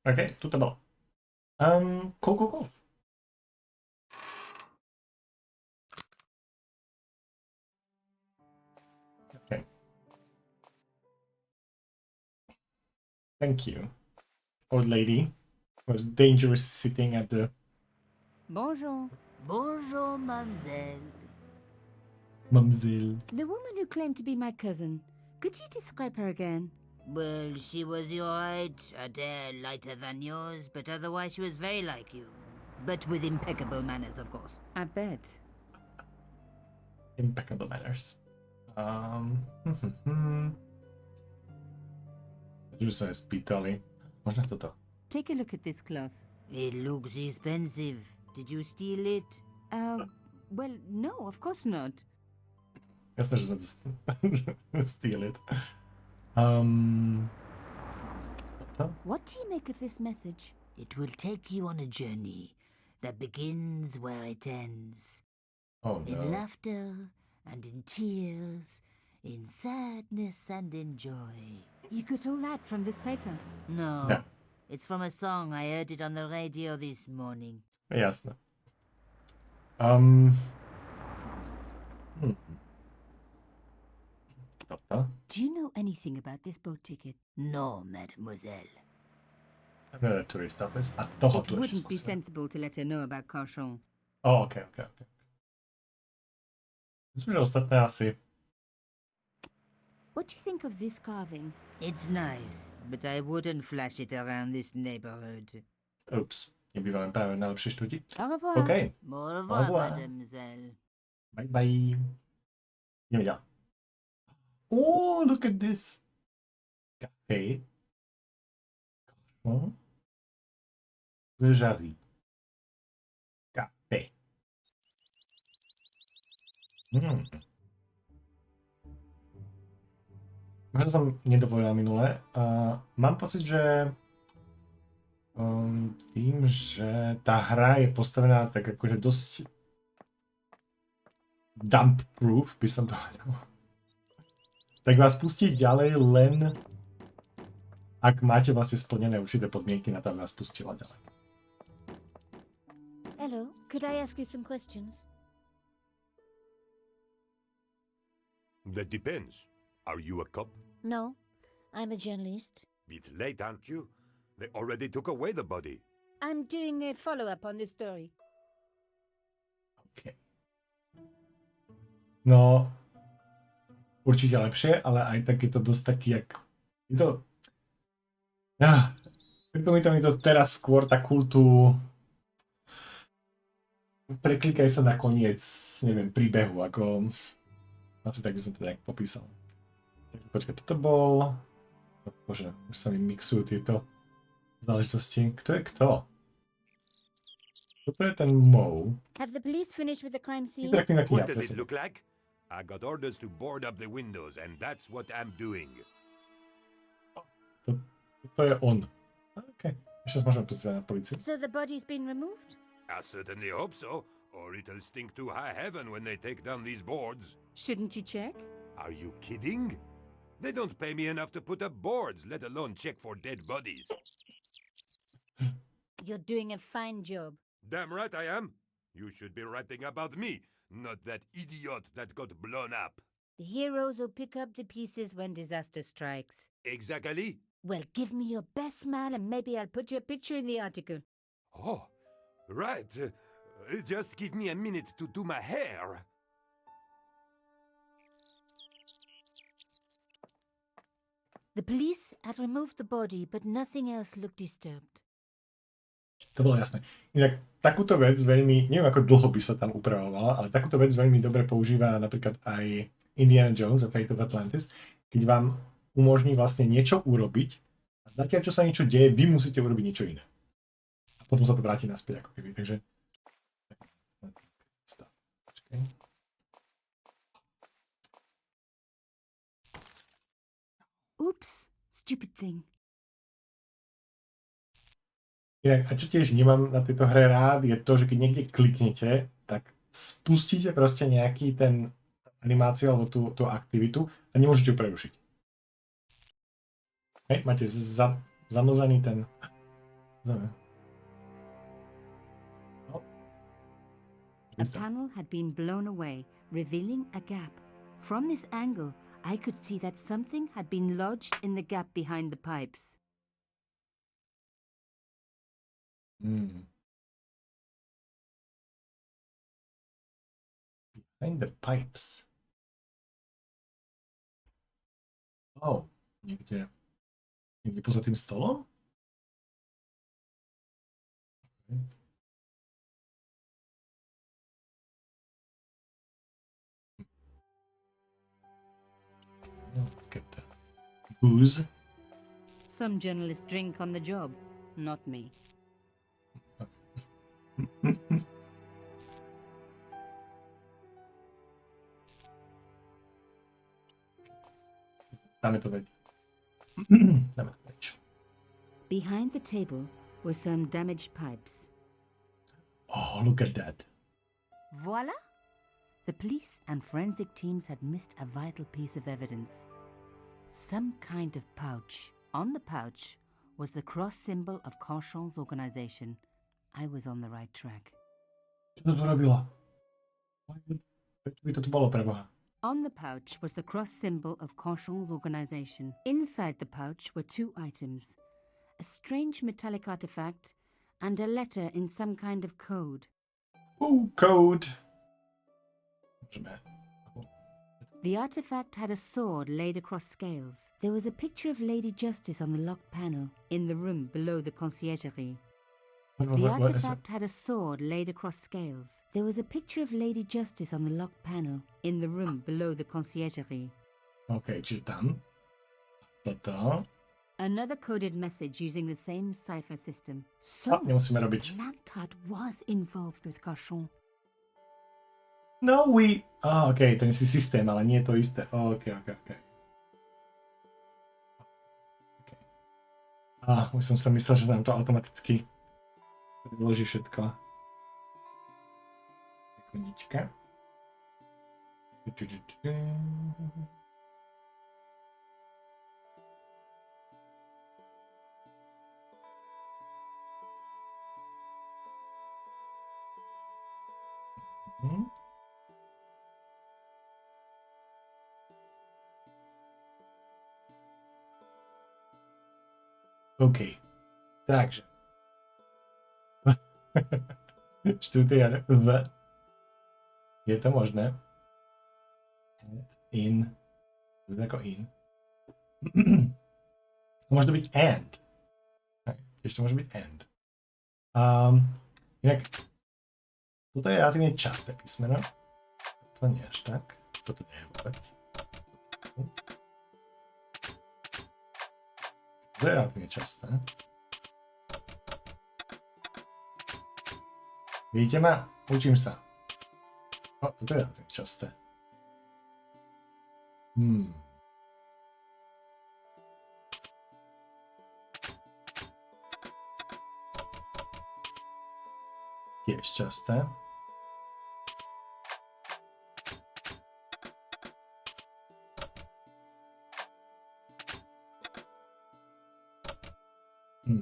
OK, tu to bolo. Cool. OK. Thank you, old lady. Was dangerous sitting at the... Bonjour. Bonjour, mademoiselle. Mamselle. The woman who claimed to be my cousin. Could you describe her again? Well, she was your height, a hair lighter than yours, but otherwise she was very like you. But with impeccable manners, of course. I bet. Impeccable manners. Už sa spýtali. Možno toto. Take a look at this cloth. It looks expensive. Did you steal it? Well, no, of course not. Jasné, že sa to steal it. What do you make of this message? It will take you on a journey that begins where it ends. Oh, no. In laughter and in tears, in sadness and in joy. You got all that from this paper? No, Yeah. it's from a song. I heard it on the radio this morning. Jasné. Toto. Do you know anything about this boat ticket? No, mademoiselle. Another tourist office. A toho It tu ešte wouldn't be skúsim. sensible to let her know about Carchon. Oh, OK. Myslím, že ostatné asi... What do you think of this carving? It's nice, but I wouldn't flash it around this neighborhood. Ups. Nebývame práve v najlepšej štvrti. Au revoir. OK. Au revoir, Au revoir. mademoiselle. Bye. Ideme ďalej. Oh, look at this. Café. Carchon. Ležarí. Café. Možno som nedovolil minule. Mám pocit, že tým, že tá hra je postavená tak akože dosť dump proof, by som to povedal. Tak vás pustí ďalej len ak máte vlastne splnené určité podmienky na to, aby vás pustila ďalej. Hello, could I ask you some questions? That depends. Are you a cop? No, I'm a journalist. Bit late, aren't you? They already took away the body. I'm doing a follow-up on this story. OK. No, určite lepšie, ale aj tak je to dosť taký, jak... Je to... Pripomína mi to teraz skôr takú tú... Preklikaj sa na koniec, neviem, príbehu, ako... Asi tak by som to nejak popísal. Takže počkaj, toto bol... Bože, už sa mi mixujú tieto záležitosti. Kto je kto? Toto je ten Mo. Have the police finished with the crime scene? Vyzerá kým What ja, does it presne. look like? I got orders to board up the windows, and that's what I'm doing. To je on. OK. Ešte sa môžeme pozrieť na políciu. So the body's been removed? I certainly hope so, or it'll stink to high heaven when they take down these boards. Shouldn't you check? Are you kidding? They don't pay me enough to put up boards, let alone check for dead bodies. You're doing a fine job. Damn right I am. You should be writing about me, not that idiot that got blown up. The heroes who pick up the pieces when disaster strikes. Exactly. Well, give me your best smile and maybe I'll put your picture in the article. Oh, right. Just give me a minute to do my hair. The police had removed the body, but nothing else looked disturbed. To bolo jasné. Inak takúto vec veľmi, neviem ako dlho by sa tam upravovala, ale takúto vec veľmi dobre používa napríklad aj Indiana Jones a Fate of Atlantis, keď vám umožní vlastne niečo urobiť a zatiaľ, čo sa niečo deje, vy musíte urobiť niečo iné. A potom sa to vráti naspäť ako keby, takže... Počkaj. Oops, stupid thing. Inak, a čo tiež nemám na tejto hre rád, je to, že keď niekde kliknete, tak spustíte proste nejaký ten animáciu alebo tú aktivitu a nemôžete ju prerušiť. Hej, máte zamlzaný ten... A panel had been blown away, revealing a gap. From this angle, I could see that something had been lodged in the gap behind the pipes. Behind the pipes. Oh, niekde poza tým stolom? Okay. Let's get the booze. Some journalists drink on the job, not me. Dáme to veď. Dáme to veď. Behind the table were some damaged pipes. Oh, look at that. Voila! The police and forensic teams had missed a vital piece of evidence. Some kind of pouch. On the pouch was the cross symbol of Cauchon's organization. I was on the right track. Čo to robila? Prečo by to tu bolo pre Boha? On the pouch was the cross symbol of Cauchon's organization. Inside the pouch were two items. A strange metallic artifact and a letter in some kind of code. Ooh, code! The artifact had a sword laid across scales. There was a picture of Lady Justice on the locked panel in the room below the conciergerie. The artifact had a sword laid across scales. There was a picture of Lady Justice on the locked panel in the room below the conciergerie. OK, čiže tam. Toto. Another coded message using the same cipher system. So, nemusíme robiť. Lantard was involved with Cauchon. No, OK, ten si systém, ale nie je to isté. OK. Už som sa myslel, že nám to automaticky vyloží všetko. Sekundíčka. OK. Takže. Štvrtý riadok V. Je to možné. In. Bude ako in. Môže to byť and. Ešte môže byť and. Inak, toto je relatívne časté písmeno. To nie až tak. Toto nie je vôbec. To je relatívne časté. Vidíte ma? Učím sa. Toto je relatívne časté. Tiež časté. Kde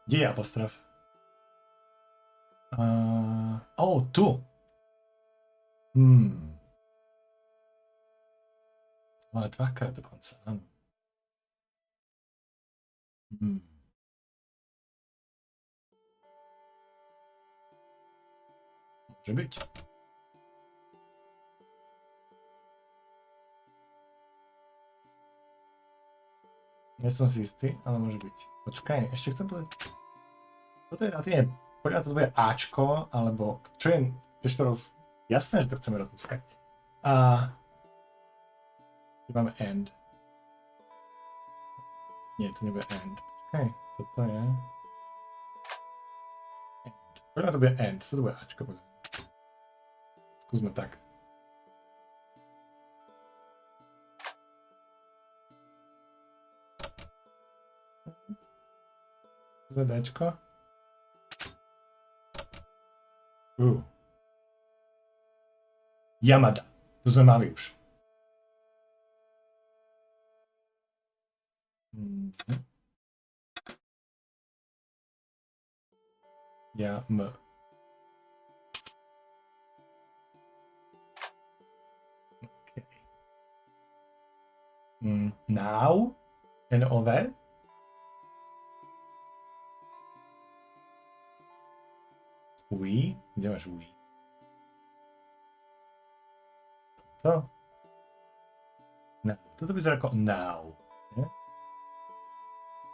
je apostrof? Tu. Ale dvakrát dokonca, áno. Môže byť. Nie som si istý, ale môže byť. Počkaj, ešte chcem povedať. Toto je relatívne, podľa to bude Ačko, alebo čo je, chceš to jasné, že to chceme rozlúskať. Tu máme end. Nie, to nebude end. Počkaj, toto je... End. Podľa to bude end, toto bude Ačko, podľa. Skúsme tak. Skúsme Dčko. Yamada. Tu sme mali už. M. Okay. Now. N-O-V. We. Kde máš we? To. No, toto vyzerá ako now. Nie?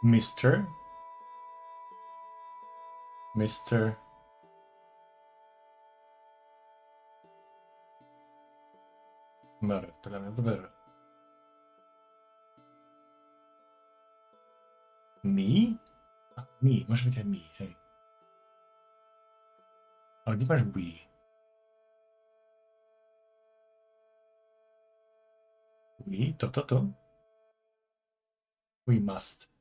Mr. Mr. Podľa mňa to bude Me? Me, môže byť aj me, hej. Ale kde máš we? We? Toto? We must.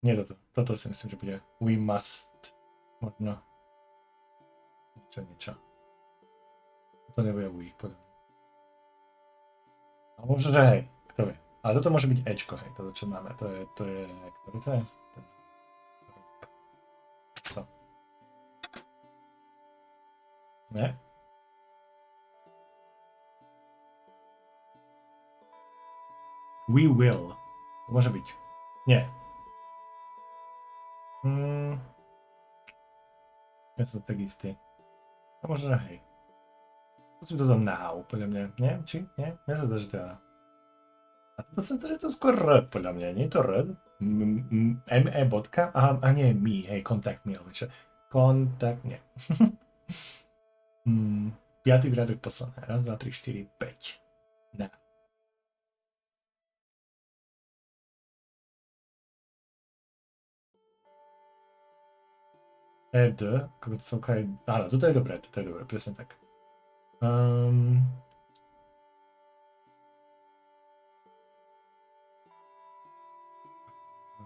Nie toto. Toto si myslím, že bude we must. Možno. Niečo. To nebude we, podľa mňa. A možno, že hej, kto vie. Ale toto môže byť Ečko, hej, toto čo máme. To je, ktorý to je? To. Ne? We will. To môže byť. Nie. Ja som tak istý. A možno, že hej. Musím toto now, podľa mňa. Nie? Či? Nie? Mňa sa zdá, že to je. A toto som to, že to skôr R, podľa mňa. Nie je to R? M-E bodka? Aha, a nie, me, hej, contact me. Kontakt, nie. 5. riadok poslané. 1, 2, 3, 4, 5. Na. Ed, ako to som kaj... Áno, toto je dobré, presne tak.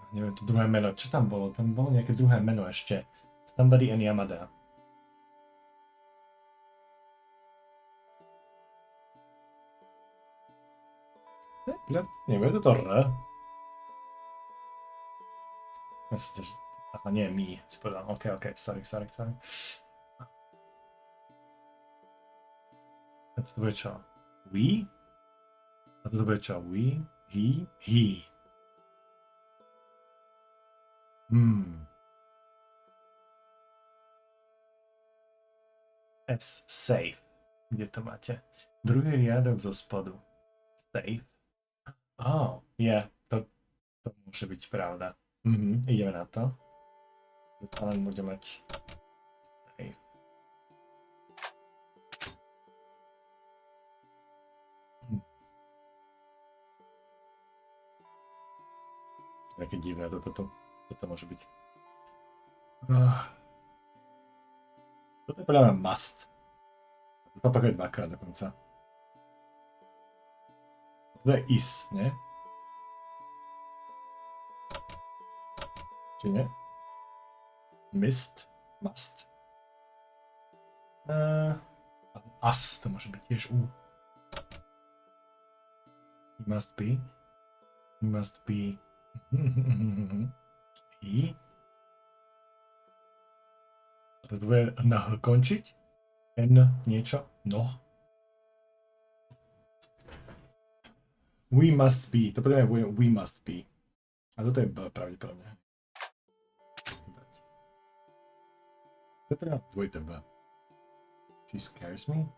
Neviem, to druhé meno, čo tam bolo? Tam bolo nejaké druhé meno ešte. Somebody and Yamada. Neviem, to R. Myslím, že... Aha, nie, me, si povedal. OK, sorry. A toto bude čo? We? A toto bude čo? We? He. S, safe. Kde to máte? Druhý riadok zo spodu. Safe. Oh, to môže byť pravda. Ideme na to. Len bude mať safe. Také divné toto môže byť. Toto je podľa mňa must. To opakuje dvakrát dokonca. To je is, nie? Či nie? Must. As, to môže byť tiež U. must be. I. To bude končiť. N niečo. No. We must be. To bude we must be. A toto je B pravdepodobne. To je teda dvojité B. She scares me.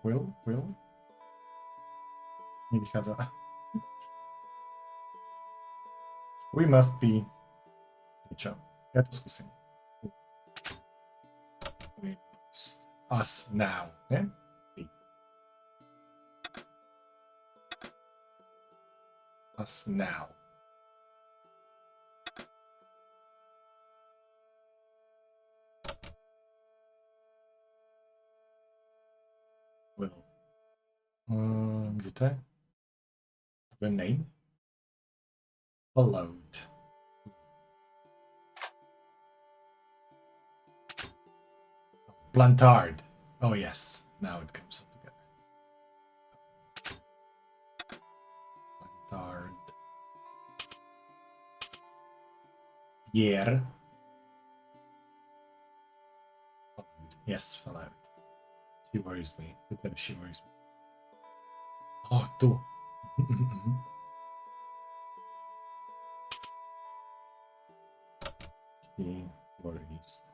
Will. Nevychádza. We must be. Niečo. Ja to skúsim. We must. Us now. Ne? Us now. Will. Kde to je? The name? Followed. Plantard. Oh yes, now it comes together. Plantard. Year. Yes, followed. She worries me. She worries me. Oh, tu. She worries.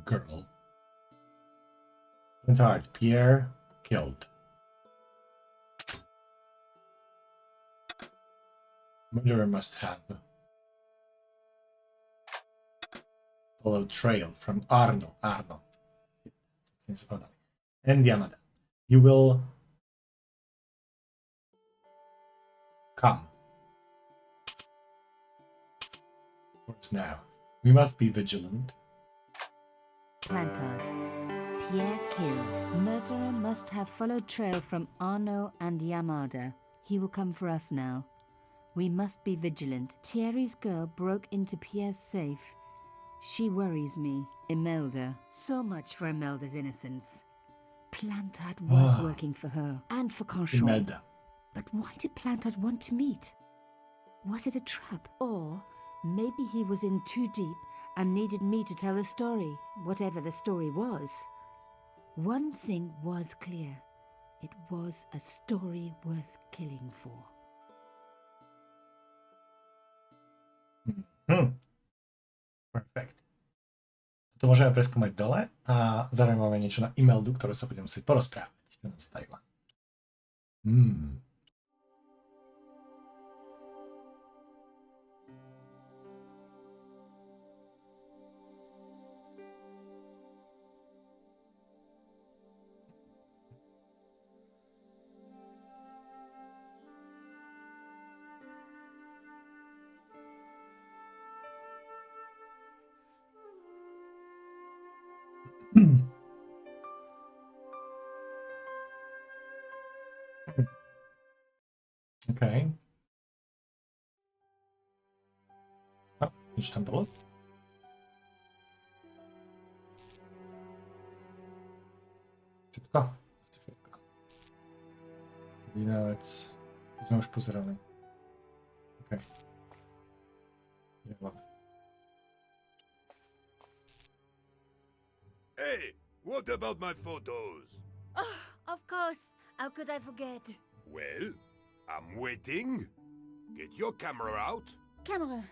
Girl. Plantard. Pierre killed. Murderer must have followed trail from Arno. And Yamada. You will come. Of course now. We must be vigilant. Plantard. Pierre killed. Murderer must have followed trail from Arno and Yamada. He will come for us now. We must be vigilant. Thierry's girl broke into Pierre's safe. She worries me. Imelda. So much for Imelda's innocence. Plantard was working for her and for Conchon. Imelda. But why did Plantard want to meet? Was it a trap? Or maybe he was in too deep and needed me to tell the story, whatever the story was. One thing was clear. It was a story worth killing for. Perfect. To môžeme preskúmať dole a zároveň máme niečo na Imeldu, ktorú sa budeme musieť porozprávať. OK. A, nič tam bolo? Všetko? Jediná vec. Sme už pozerali. OK. Hey, what about my photos? Oh, of course. How could I forget? Well, I'm waiting. Get your camera out. Camera.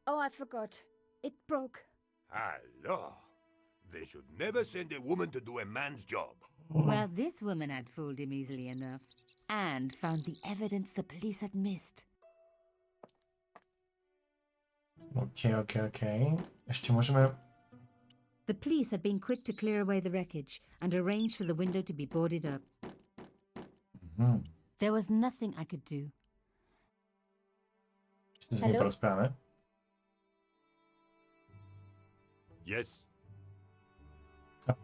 Oh, I forgot. It broke. Alors, they should never send a woman to do a man's job. Well, this woman had fooled him easily enough and found the evidence the police had missed. OK. Ešte môžeme... The police had been quick to clear away the wreckage and arrange for the window to be boarded up. There was nothing I could do. Hello? Yes.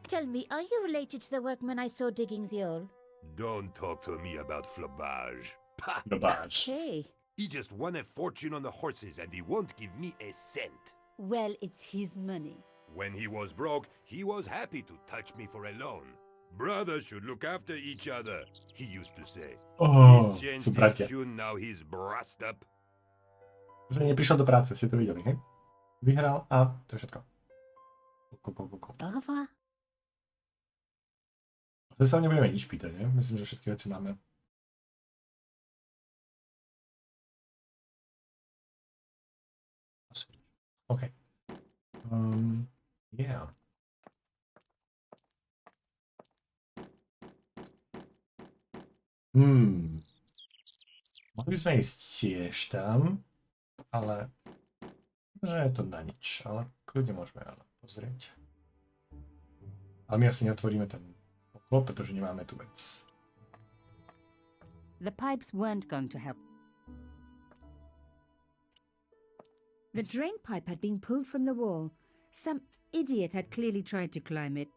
Tell me, are you related to the workman I saw digging the hole? Don't talk to me about flobage. Pah! Flobage. Hey. He just won a fortune on the horses and he won't give me a cent. Well, it's his money. When he was broke, he was happy to touch me for a loan. Brothers should look after each other, he used to say. He's changed his tune, now he's brassed up. Že neprišiel do práce, ste to videli, hej? Vyhral a to je všetko. Au revoir. Zase sa nebudeme nič pýtať, ne? Myslím, že všetky veci máme. OK. Yeah. Mohli by sme ísť tiež tam, ale že je to na nič, ale kľudne môžeme pozrieť. Ale my asi neotvoríme ten okno, pretože nemáme tu vec. The pipes weren't going to help. The drain pipe had been pulled from the wall. Some idiot had clearly tried to climb it.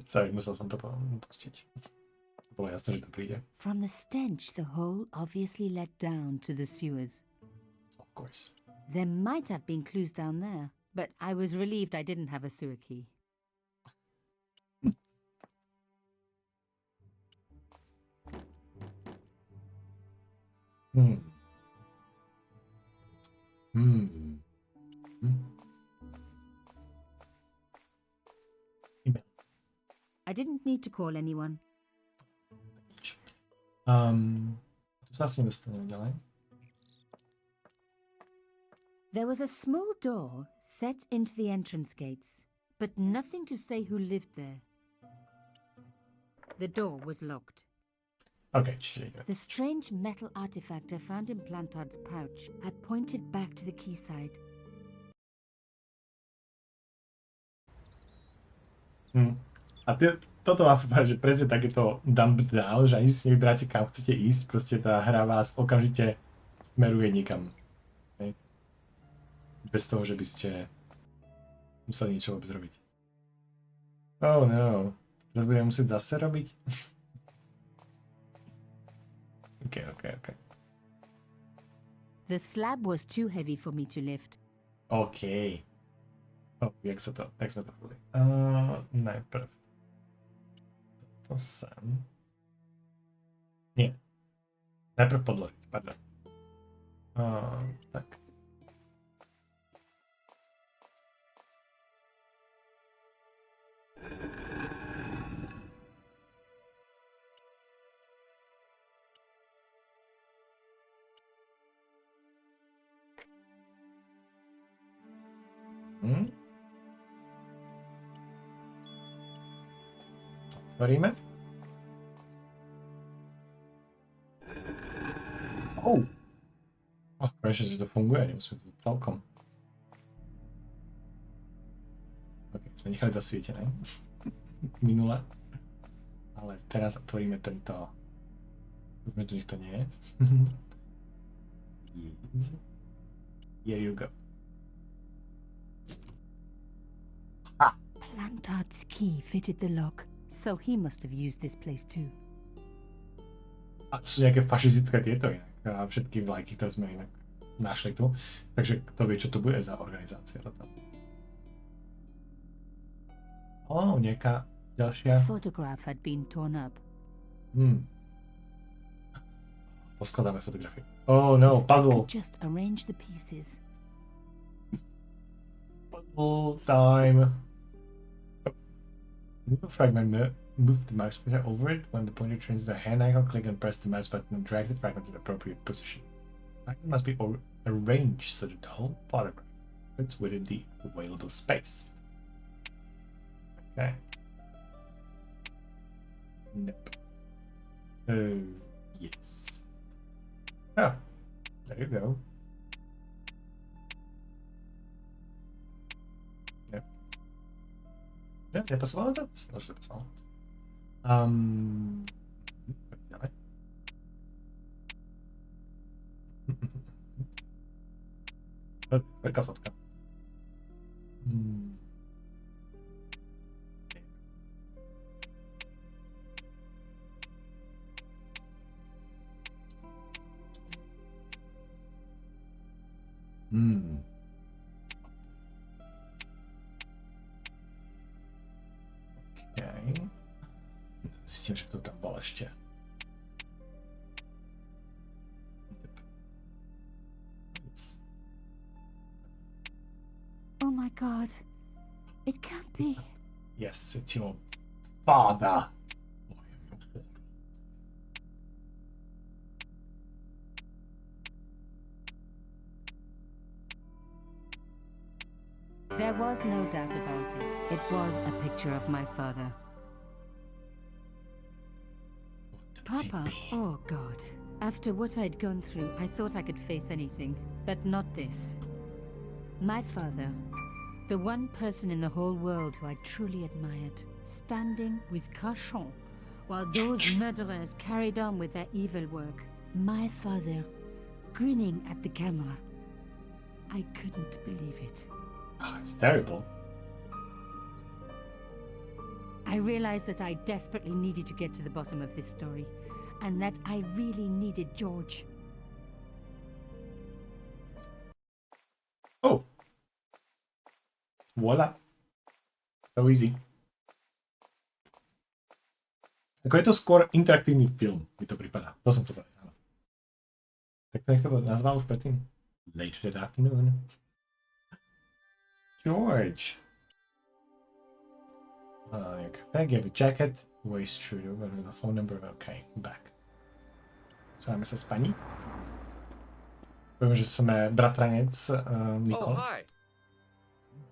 Sorry, musel som to pustiť. Bolo jasné, že to príde. From the stench, the hole obviously led down to the sewers. Of course. There might have been clues down there, but I was relieved I didn't have a sewer key. I didn't need to call anyone. Tu sa asi nedostaneme ďalej. There was a small door set into the entrance gates, but nothing to say who lived there. The door was locked. Okay, čiže The strange metal artifact I found in Plantard's pouch had pointed back to the quayside. A toto vám som povedal, že presne takéto dump down, že ani si nevyberáte, kam chcete ísť, proste tá hra vás okamžite smeruje niekam. Hej. Bez toho, že by ste museli niečo vôbec robiť. Oh no, teraz budeme musieť zase robiť? OK. The slab was too heavy for me to lift. OK. Jak sme to boli? Najprv to sem. Nie. Najprv podložiť, pardon. Tak. Otvoríme. Konečne, že to funguje, nemusíme to celkom. OK, sme nechali zasvietené. Minule. Ale teraz otvoríme tento. Dúfam, že tu nikto nie je. Yes. Here you go. Plantard's key fitted the lock, so he must have used this place too. A to sú nejaké fašistické tieto inak. A všetky vlajky, ktoré sme inak našli tu. Takže kto vie, čo to bude za organizácia toto. Nejaká ďalšia. The photograph had been torn up. Poskladáme fotografie. Oh no, puzzle. I could just arrange the pieces. Puzzle time. Move a fragment, move the mouse pointer over it. When the pointer turns the hand icon, click and press the mouse button and drag the fragment to the appropriate position. The fragment must be arranged so that the whole photograph fits within the available space. Okay. Nope. Yes. Oh, there you go. Yep. Ja, nepasovalo to? Myslím, že nepasovalo. Ďalej. Veľká fotka. Zistím, že kto tam bol ešte. Oh my god. It can't be. Yes, it's your father. There was no doubt about it. It was a picture of my father. Papa, oh God. After what I'd gone through, I thought I could face anything, but not this. My father, the one person in the whole world who I truly admired, standing with Crachon, while those murderers carried on with their evil work. My father, grinning at the camera. I couldn't believe it. Oh, it's terrible. I realized that I desperately needed to get to the bottom of this story, and that I really needed George. Oh. Voila. So easy. Ako je to skôr interaktívny film, mi to prípada. To som to povedal. Tak to niekto nazval už predtým? Later that afternoon. George. Your bag, you have a jacket, waist shooter, a phone number, okay, back. Sváme sa s pani. Poviem, že sme bratranec Nicole. Oh, hi.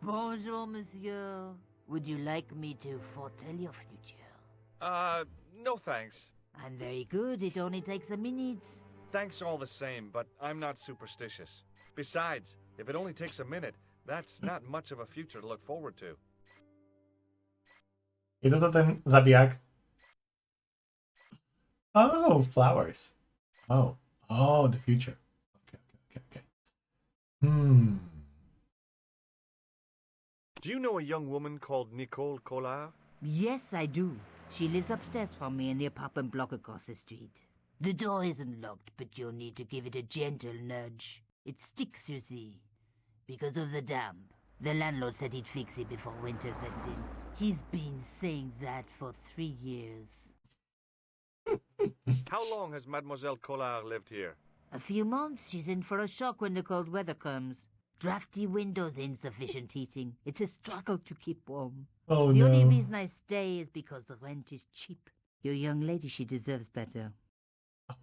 Bonjour, monsieur. Would you like me to foretell your future? No thanks. I'm very good. It only takes a minute. Thanks all the same, but I'm not superstitious. Besides, if it only takes a minute, that's not much of a future to look forward to. Je toto ten zabijak? Oh, flowers. Oh, the future. Okay. Do you know a young woman called Nicole Collard? Yes, I do. She lives upstairs from me in the apartment block across the street. The door isn't locked, but you'll need to give it a gentle nudge. It sticks, you see, because of the damp. The landlord said he'd fix it before winter sets in. He's been saying that for 3 years. How long has Mademoiselle Collard lived here? A few months. She's in for a shock when the cold weather comes. Drafty windows, insufficient heating. It's a struggle to keep warm. Oh, the no. only reason I stay is because the rent is cheap. Your young lady, she deserves better.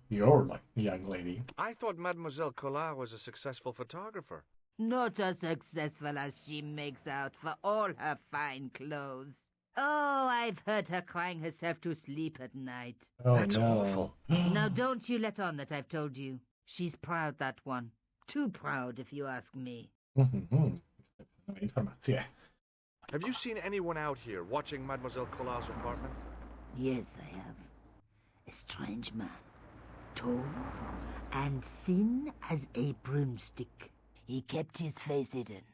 You're like a young lady. I thought Mademoiselle Collard was a successful photographer. Not as successful as she makes out for all her fine clothes. Oh, I've heard her crying herself to sleep at night. Oh, That's no. awful. Now don't you let on that I've told you. She's proud, that one. Too proud, if you ask me. Informacje. Have you seen anyone out here watching Mademoiselle Collard's apartment? Yes, I have. A strange man. Tall and thin as a broomstick. He kept his face hidden,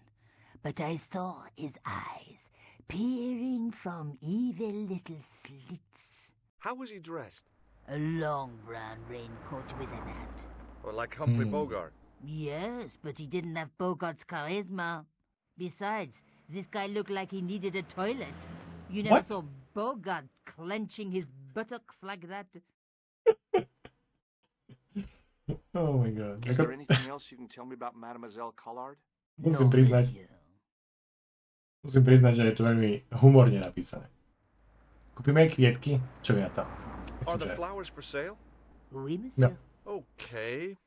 but I saw his eyes peering from evil little slits. How was he dressed? A long brown raincoat with an hat. Or like Humphrey Bogart? Yes, but he didn't have Bogart's charisma. Besides, this guy looked like he needed a toilet. You never What? saw Bogart clenching his buttocks like that. Oh my god. Is there anything else you can tell me about Mademoiselle Collard? Musím priznať, že je to veľmi humorne napísané. Kúpime jej kvietky? Čo je na to? Are the flowers for sale? Oui, monsieur. No. Okay.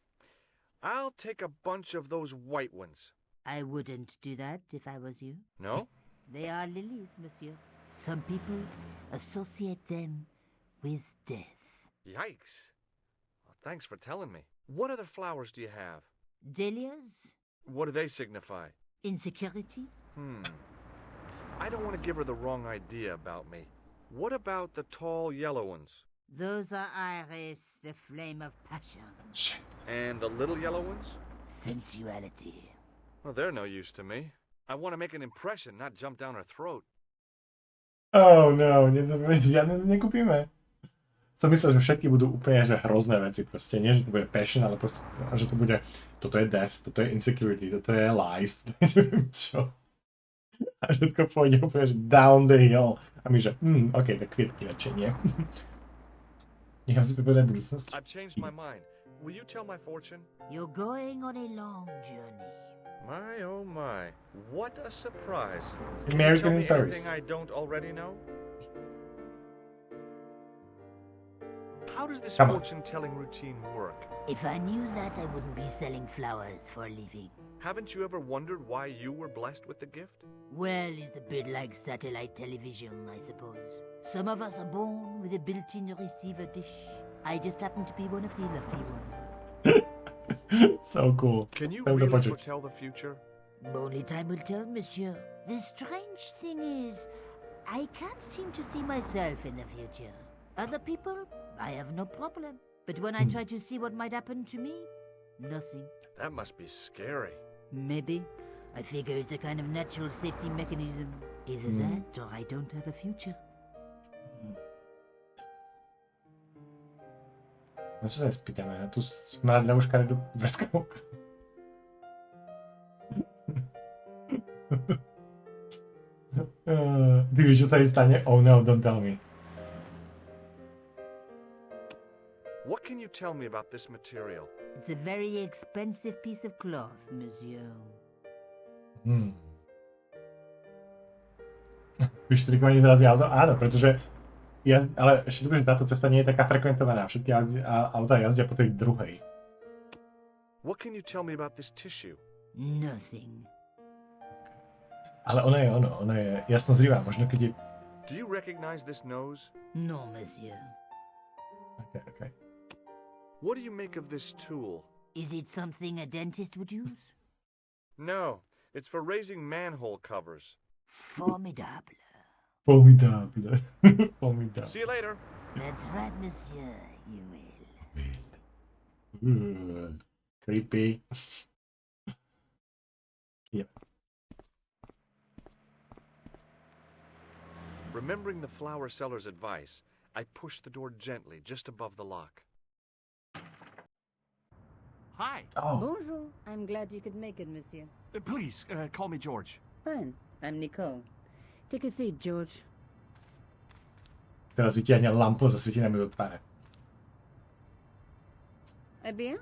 I'll take a bunch of those white ones. I wouldn't do that if I was you. No? They are lilies, monsieur. Some people associate them with death. Yikes. Well, thanks for telling me. What other flowers do you have? Dahlias? What do they signify? Insecurity? I don't want to give her the wrong idea about me. What about the tall yellow ones? Those are iris, the flame of passion. And the little yellow ones? Sensuality. Well, they're no use to me. I want to make an impression, not jump down her throat. Oh no, žiadne nekúpime. Som myslel, že všetky budú úplne že hrozné veci, proste nie, že to bude passion, ale proste, že to bude, toto je death, toto je insecurity, toto je lies, toto je neviem čo. A všetko pôjde úplne, že down the hill. A my, že ok, tak kvietky radšej nie. Nechám si pripraviť budúcnosť. I've changed my mind. Will you tell my fortune? You're going on a long journey. My oh my. What a surprise. You're Can married you tell in me Paris. anything I don't already know? How does this Come on. fortune-telling routine work? If I knew that, I wouldn't be selling flowers for a living. Haven't you ever wondered why you were blessed with the gift? Well, it's a bit like satellite television, I suppose. Some of us are born with a built-in receiver dish. I just happen to be one of the lucky ones. So cool. Can you Tell the really budget. foretell the future? Only time will tell, monsieur. The strange thing is, I can't seem to see myself in the future. Other people, I have no problem. But when I try to see what might happen to me, nothing. That must be scary. Maybe. I figure it's a kind of natural safety mechanism. Either that, or I don't have a future. No čo sa aj spýtame, tu smradľa už karedu vrskavok. Ty víš, čo sa jej stane? Oh no, don't tell me. What can you tell me about this material? It's a very expensive piece of cloth, monsieur. Vyštrikovanie zrazí auto? Áno, pretože ale ešte dobré, že táto cesta nie je taká frekventovaná. Všetky autá jazdia po tej druhej. What can you tell me about this tissue? Nothing. Ale ona je jasno zrivá. Možno keď je... Do you recognize this nose? No, monsieur. Okay. What do you make of this tool? Is it something a dentist would use? No, it's for raising manhole covers. Formidable. Formidable. See you later. That's right, monsieur. You will. Creepy. Yep. Remembering the flower seller's advice, I pushed the door gently just above the lock. Hi. Oh. Bonjour. I'm glad you could make it, monsieur. Please, call me George. Fine. I'm Nicole. Take a seat, George. Teraz vytiahne lampu a zasvietí nám ju do tváre. Eh bien?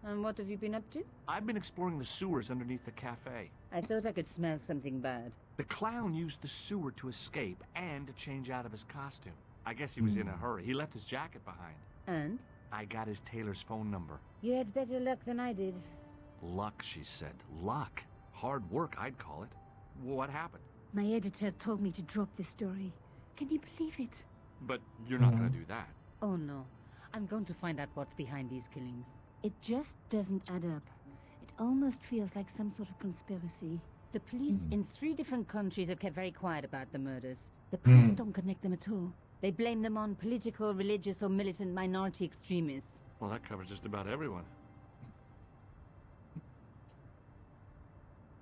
And what have you been up to? I've been exploring the sewers underneath the cafe. I thought I could smell something bad. The clown used the sewer to escape and to change out of his costume. I guess he was in a hurry. He left his jacket behind. And? I got his tailor's phone number. You had better luck than I did. Luck, she said. Luck. Hard work, I'd call it. What happened? My editor told me to drop this story. Can you believe it? But you're not going to do that. Oh no. I'm going to find out what's behind these killings. It just doesn't add up. It almost feels like some sort of conspiracy. The police in 3 different countries have kept very quiet about the murders. The press don't connect them at all. They blame them on political, religious, or militant minority extremists. Well, that covers just about everyone.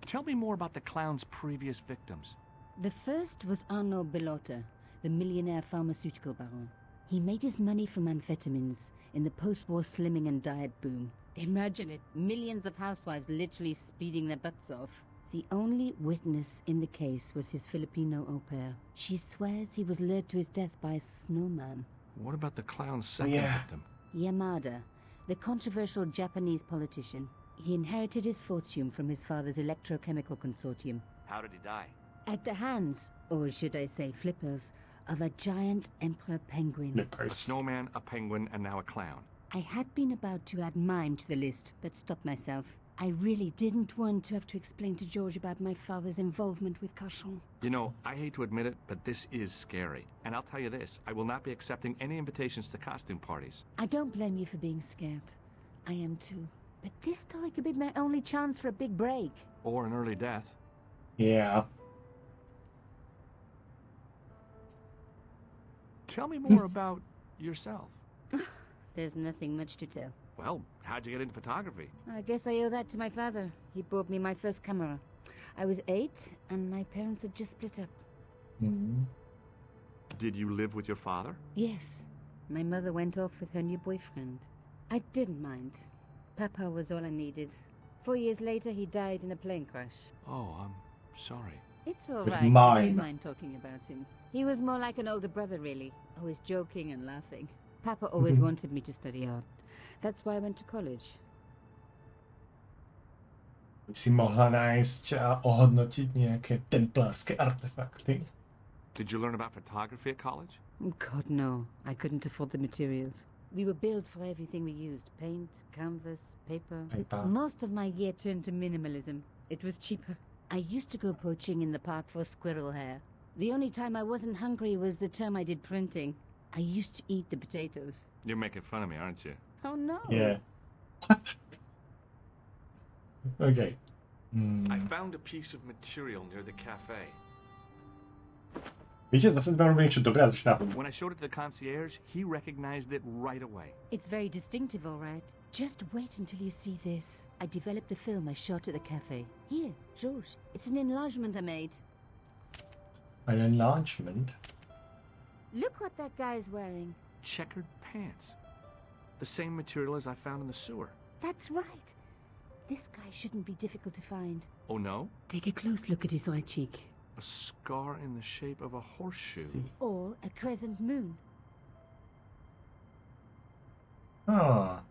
Tell me more about the clown's previous victims. The first was Arnaud Bellotta, the millionaire pharmaceutical baron. He made his money from amphetamines in the post-war slimming and diet boom. Imagine it, millions of housewives literally speeding their butts off. The only witness in the case was his Filipino au pair. She swears he was lured to his death by a snowman. What about the clown's second victim? Yamada, the controversial Japanese politician. He inherited his fortune from his father's electrochemical consortium. How did he die? At the hands, or should I say flippers, of a giant emperor penguin. A snowman, a penguin, and now a clown. I had been about to add mine to the list, but stopped myself. I really didn't want to have to explain to George about my father's involvement with Cauchon. You know, I hate to admit it, but this is scary. And I'll tell you this, I will not be accepting any invitations to costume parties. I don't blame you for being scared. I am too. But this story could be my only chance for a big break. Or an early death. Yeah. Tell me more about yourself. There's nothing much to tell. Well, how'd you get into photography? I guess I owe that to my father. He bought me my first camera. I was 8, and my parents had just split up. Did you live with your father? Yes. My mother went off with her new boyfriend. I didn't mind. Papa was all I needed. 4 years later, he died in a plane crash. Oh, I'm sorry. It's all With right. I mine. don't mind talking about him. He was more like an older brother, really. Always joking and laughing. Papa always wanted me to study art. That's why I went to college. Si mohla nájsť a ohodnotiť nejaké templárske artefakty? Did you learn about photography at college? God, no. I couldn't afford the materials. We were billed for everything we used. Paint, canvas, paper. Most of my year turned to minimalism. It was cheaper. I used to go poaching in the park for squirrel hair. The only time I wasn't hungry was the term I did printing. I used to eat the potatoes. You're making fun of me, aren't you? Oh, no. Yeah. What? Okay. I found a piece of material near the cafe. Viete, zase sme robili niečo dobré a začína. When I showed it to the concierge, he recognized it right away. It's very distinctive, all right. Just wait until you see this. I developed the film I shot at the cafe. Here, George. It's an enlargement I made. An enlargement? Look what that guy is wearing. Checkered pants. The same material as I found in the sewer. That's right. This guy shouldn't be difficult to find. Oh, no? Take a close look at his right cheek. A scar in the shape of a horseshoe. Or a crescent moon. Ah.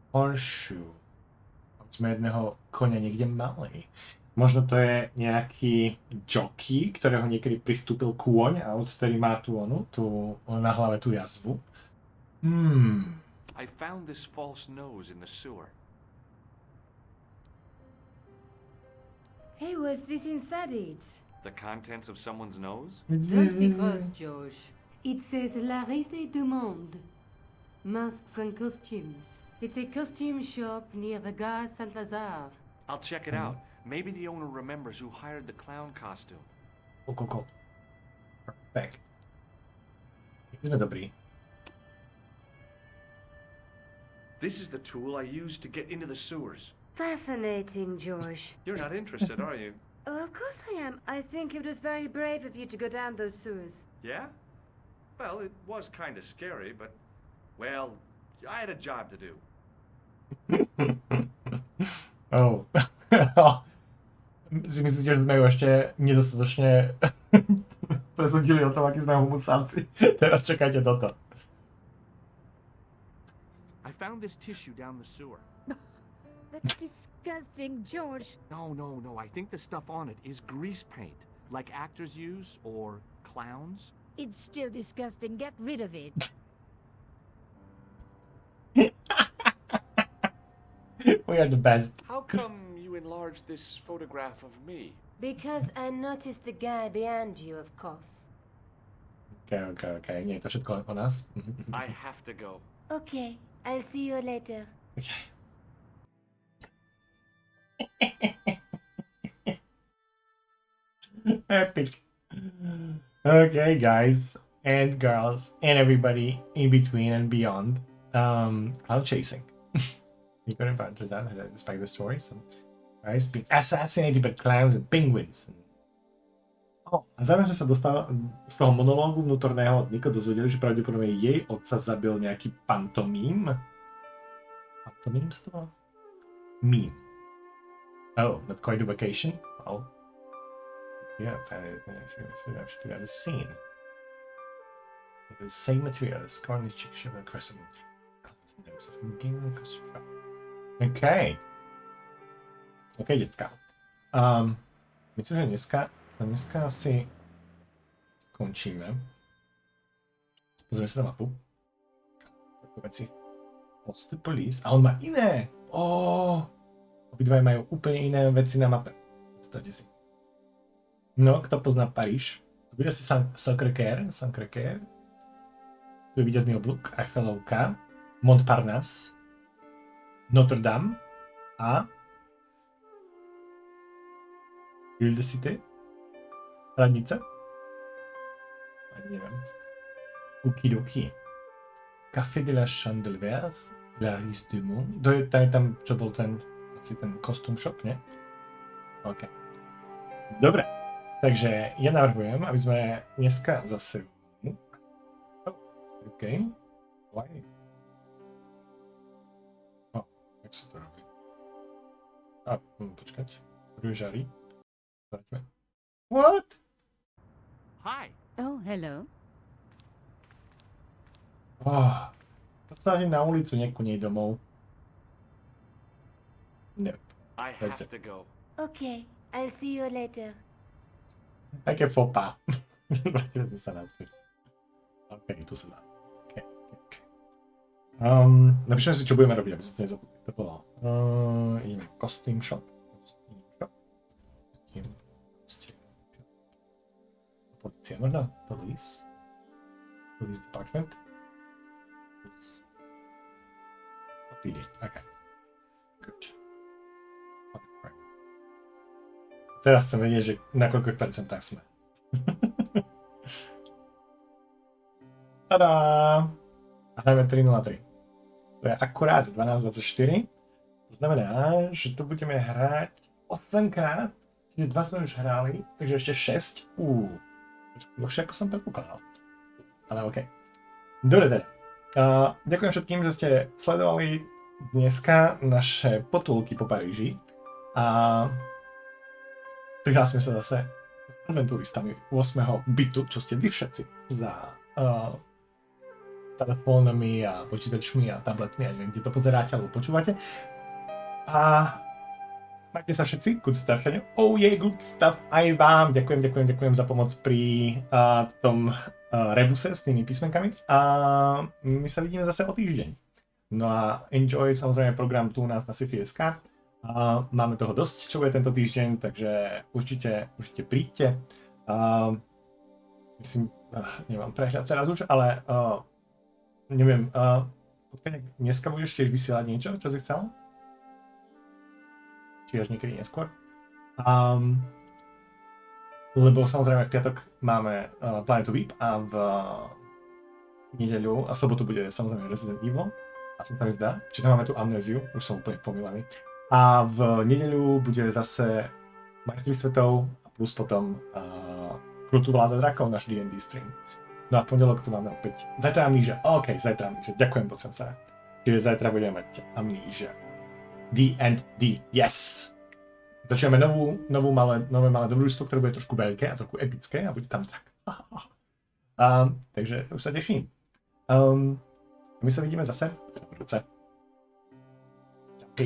Horseshoe. Sme jedného koňa niekde mali. Možno to je nejaký jockey, ktorého niekedy pristúpil kôň a odtedy má tu na hlave tú jazvu. I found this false nose in the sewer. Hey, what's this inside it? The contents of someone's nose? Just because, George. It says La Risée du Monde. Masks and costumes. It's a costume shop near the Gare Saint-Lazare. I'll check it out. Maybe the owner remembers who hired the clown costume. Cool. Perfect. Sme dobrí. This is the tool I used to get into the sewers. Fascinating, George. You're not interested, are you? Oh, of course I am. I think it was very brave of you to go down those sewers. Yeah? Well, it was kind of scary, but, well, I had a job to do. Oh. Si myslíte, že sme ju ešte nedostatočne presúdili o tom, aký sme humusáci? Teraz čakajte toto. I found this tissue down the sewer. That's disgusting, George. No. I think the stuff on it is grease paint, like actors use, or clowns. It's still disgusting. Get rid of it. We are the best. How come you enlarged this photograph of me? Because I noticed the guy behind you, of course. Okay. Nie, to všetko o nás. I have to go. Okay, I'll see you later. Okay. Epic. Okay, guys and girls and everybody in between and beyond. Cloud chasing. You couldn't understand that despite the story. Some guys being assassinated by clowns and penguins. A zároveň sa dostala z toho monológu vnútorného Niko dozvedeli, že pravdepodobne jej otca zabil nejaký pantomím. Pantomím sa to volá? Meme. Oh, not quite a vacation? Oh. Yeah, I got a scene. The same material as Scarlet Chick Shiver Crescent. Okay. Okay, decka. Myslím, že dneska asi skončíme. Pozrieme sa na mapu. Také veci. What's the police? A on má iné! Obidvaj majú úplne iné veci na mape. Predstavte si. No, kto pozná Paríž? Tu bude asi Sacré-Cœur. Tu je víťazný oblúk, Eiffelovka, Montparnasse, Notre Dame a Ville de Cité? Radnice? Ani neviem. Okidoki. Café de la Chandelvert, La Risée du Monde. To je tam, čo bol ten costume shop, nie? OK. Dobre. Takže ja navrhujem, aby sme dneska zase... OK. Why? Jak sa to robí? Počkať. Rúžari. What? Hi. Oh, hello. To sa ani na ulicu nekunej domov. No. I have to go. Okay, I'll see you later. Aké fopa. Vrátili sme sa naspäť. OK, tu sa dá. OK. Napíšeme si, čo budeme robiť, aby som to nezabudli. To bolo. Ideme costume shop. Policia, možno? Police department. PD, OK. Good. Teraz chcem vedieť, že na koľko percentách sme. Tadá! A hráme 3:03. To je akurát 12:24. To znamená, že tu budeme hrať 8 krát. Čiže 2 sme už hrali, takže ešte 6. Dlhšie ako som predpokladal. Ale OK. Dobre teda. Ďakujem všetkým, že ste sledovali dneska naše potulky po Paríži. A prihlásime sa zase s adventuristami 8. bytu, čo ste vy všetci za telefónami a počítačmi a tabletmi, a neviem, kde to pozeráte alebo počúvate. A majte sa všetci, good stuff, oh yeah, good stuff, aj vám, ďakujem za pomoc pri tom rebuse s tými písmenkami a my sa vidíme zase o týždeň. No a enjoy samozrejme program tu u nás na sci-fi.sk. Máme toho dosť, čo bude tento týždeň, takže určite príďte. Myslím, nemám prehľad teraz už, ale neviem, dneska budeš tiež vysielať niečo, čo si chcel? Či až niekedy neskôr. Lebo samozrejme v piatok máme Planetu VIP a v nedeľu a sobotu bude samozrejme Resident Evil. A som tam zdá, či tam máme tu amnéziu, už som úplne pomilaný. A v nedeľu bude zase Majstri svetov a plus potom Krutú vláda drakov, náš D&D stream. No a v pondelok tu máme opäť zajtra amnížia. OK, zajtra amnížia. Ďakujem, poď sem sa. Čiže zajtra budeme mať amnížia. D&D, yes! Začíname nové malé dobrodružstvo, ktoré bude trošku veľké a trošku epické a bude tam drak. Takže už sa teším. My sa vidíme zase. OK.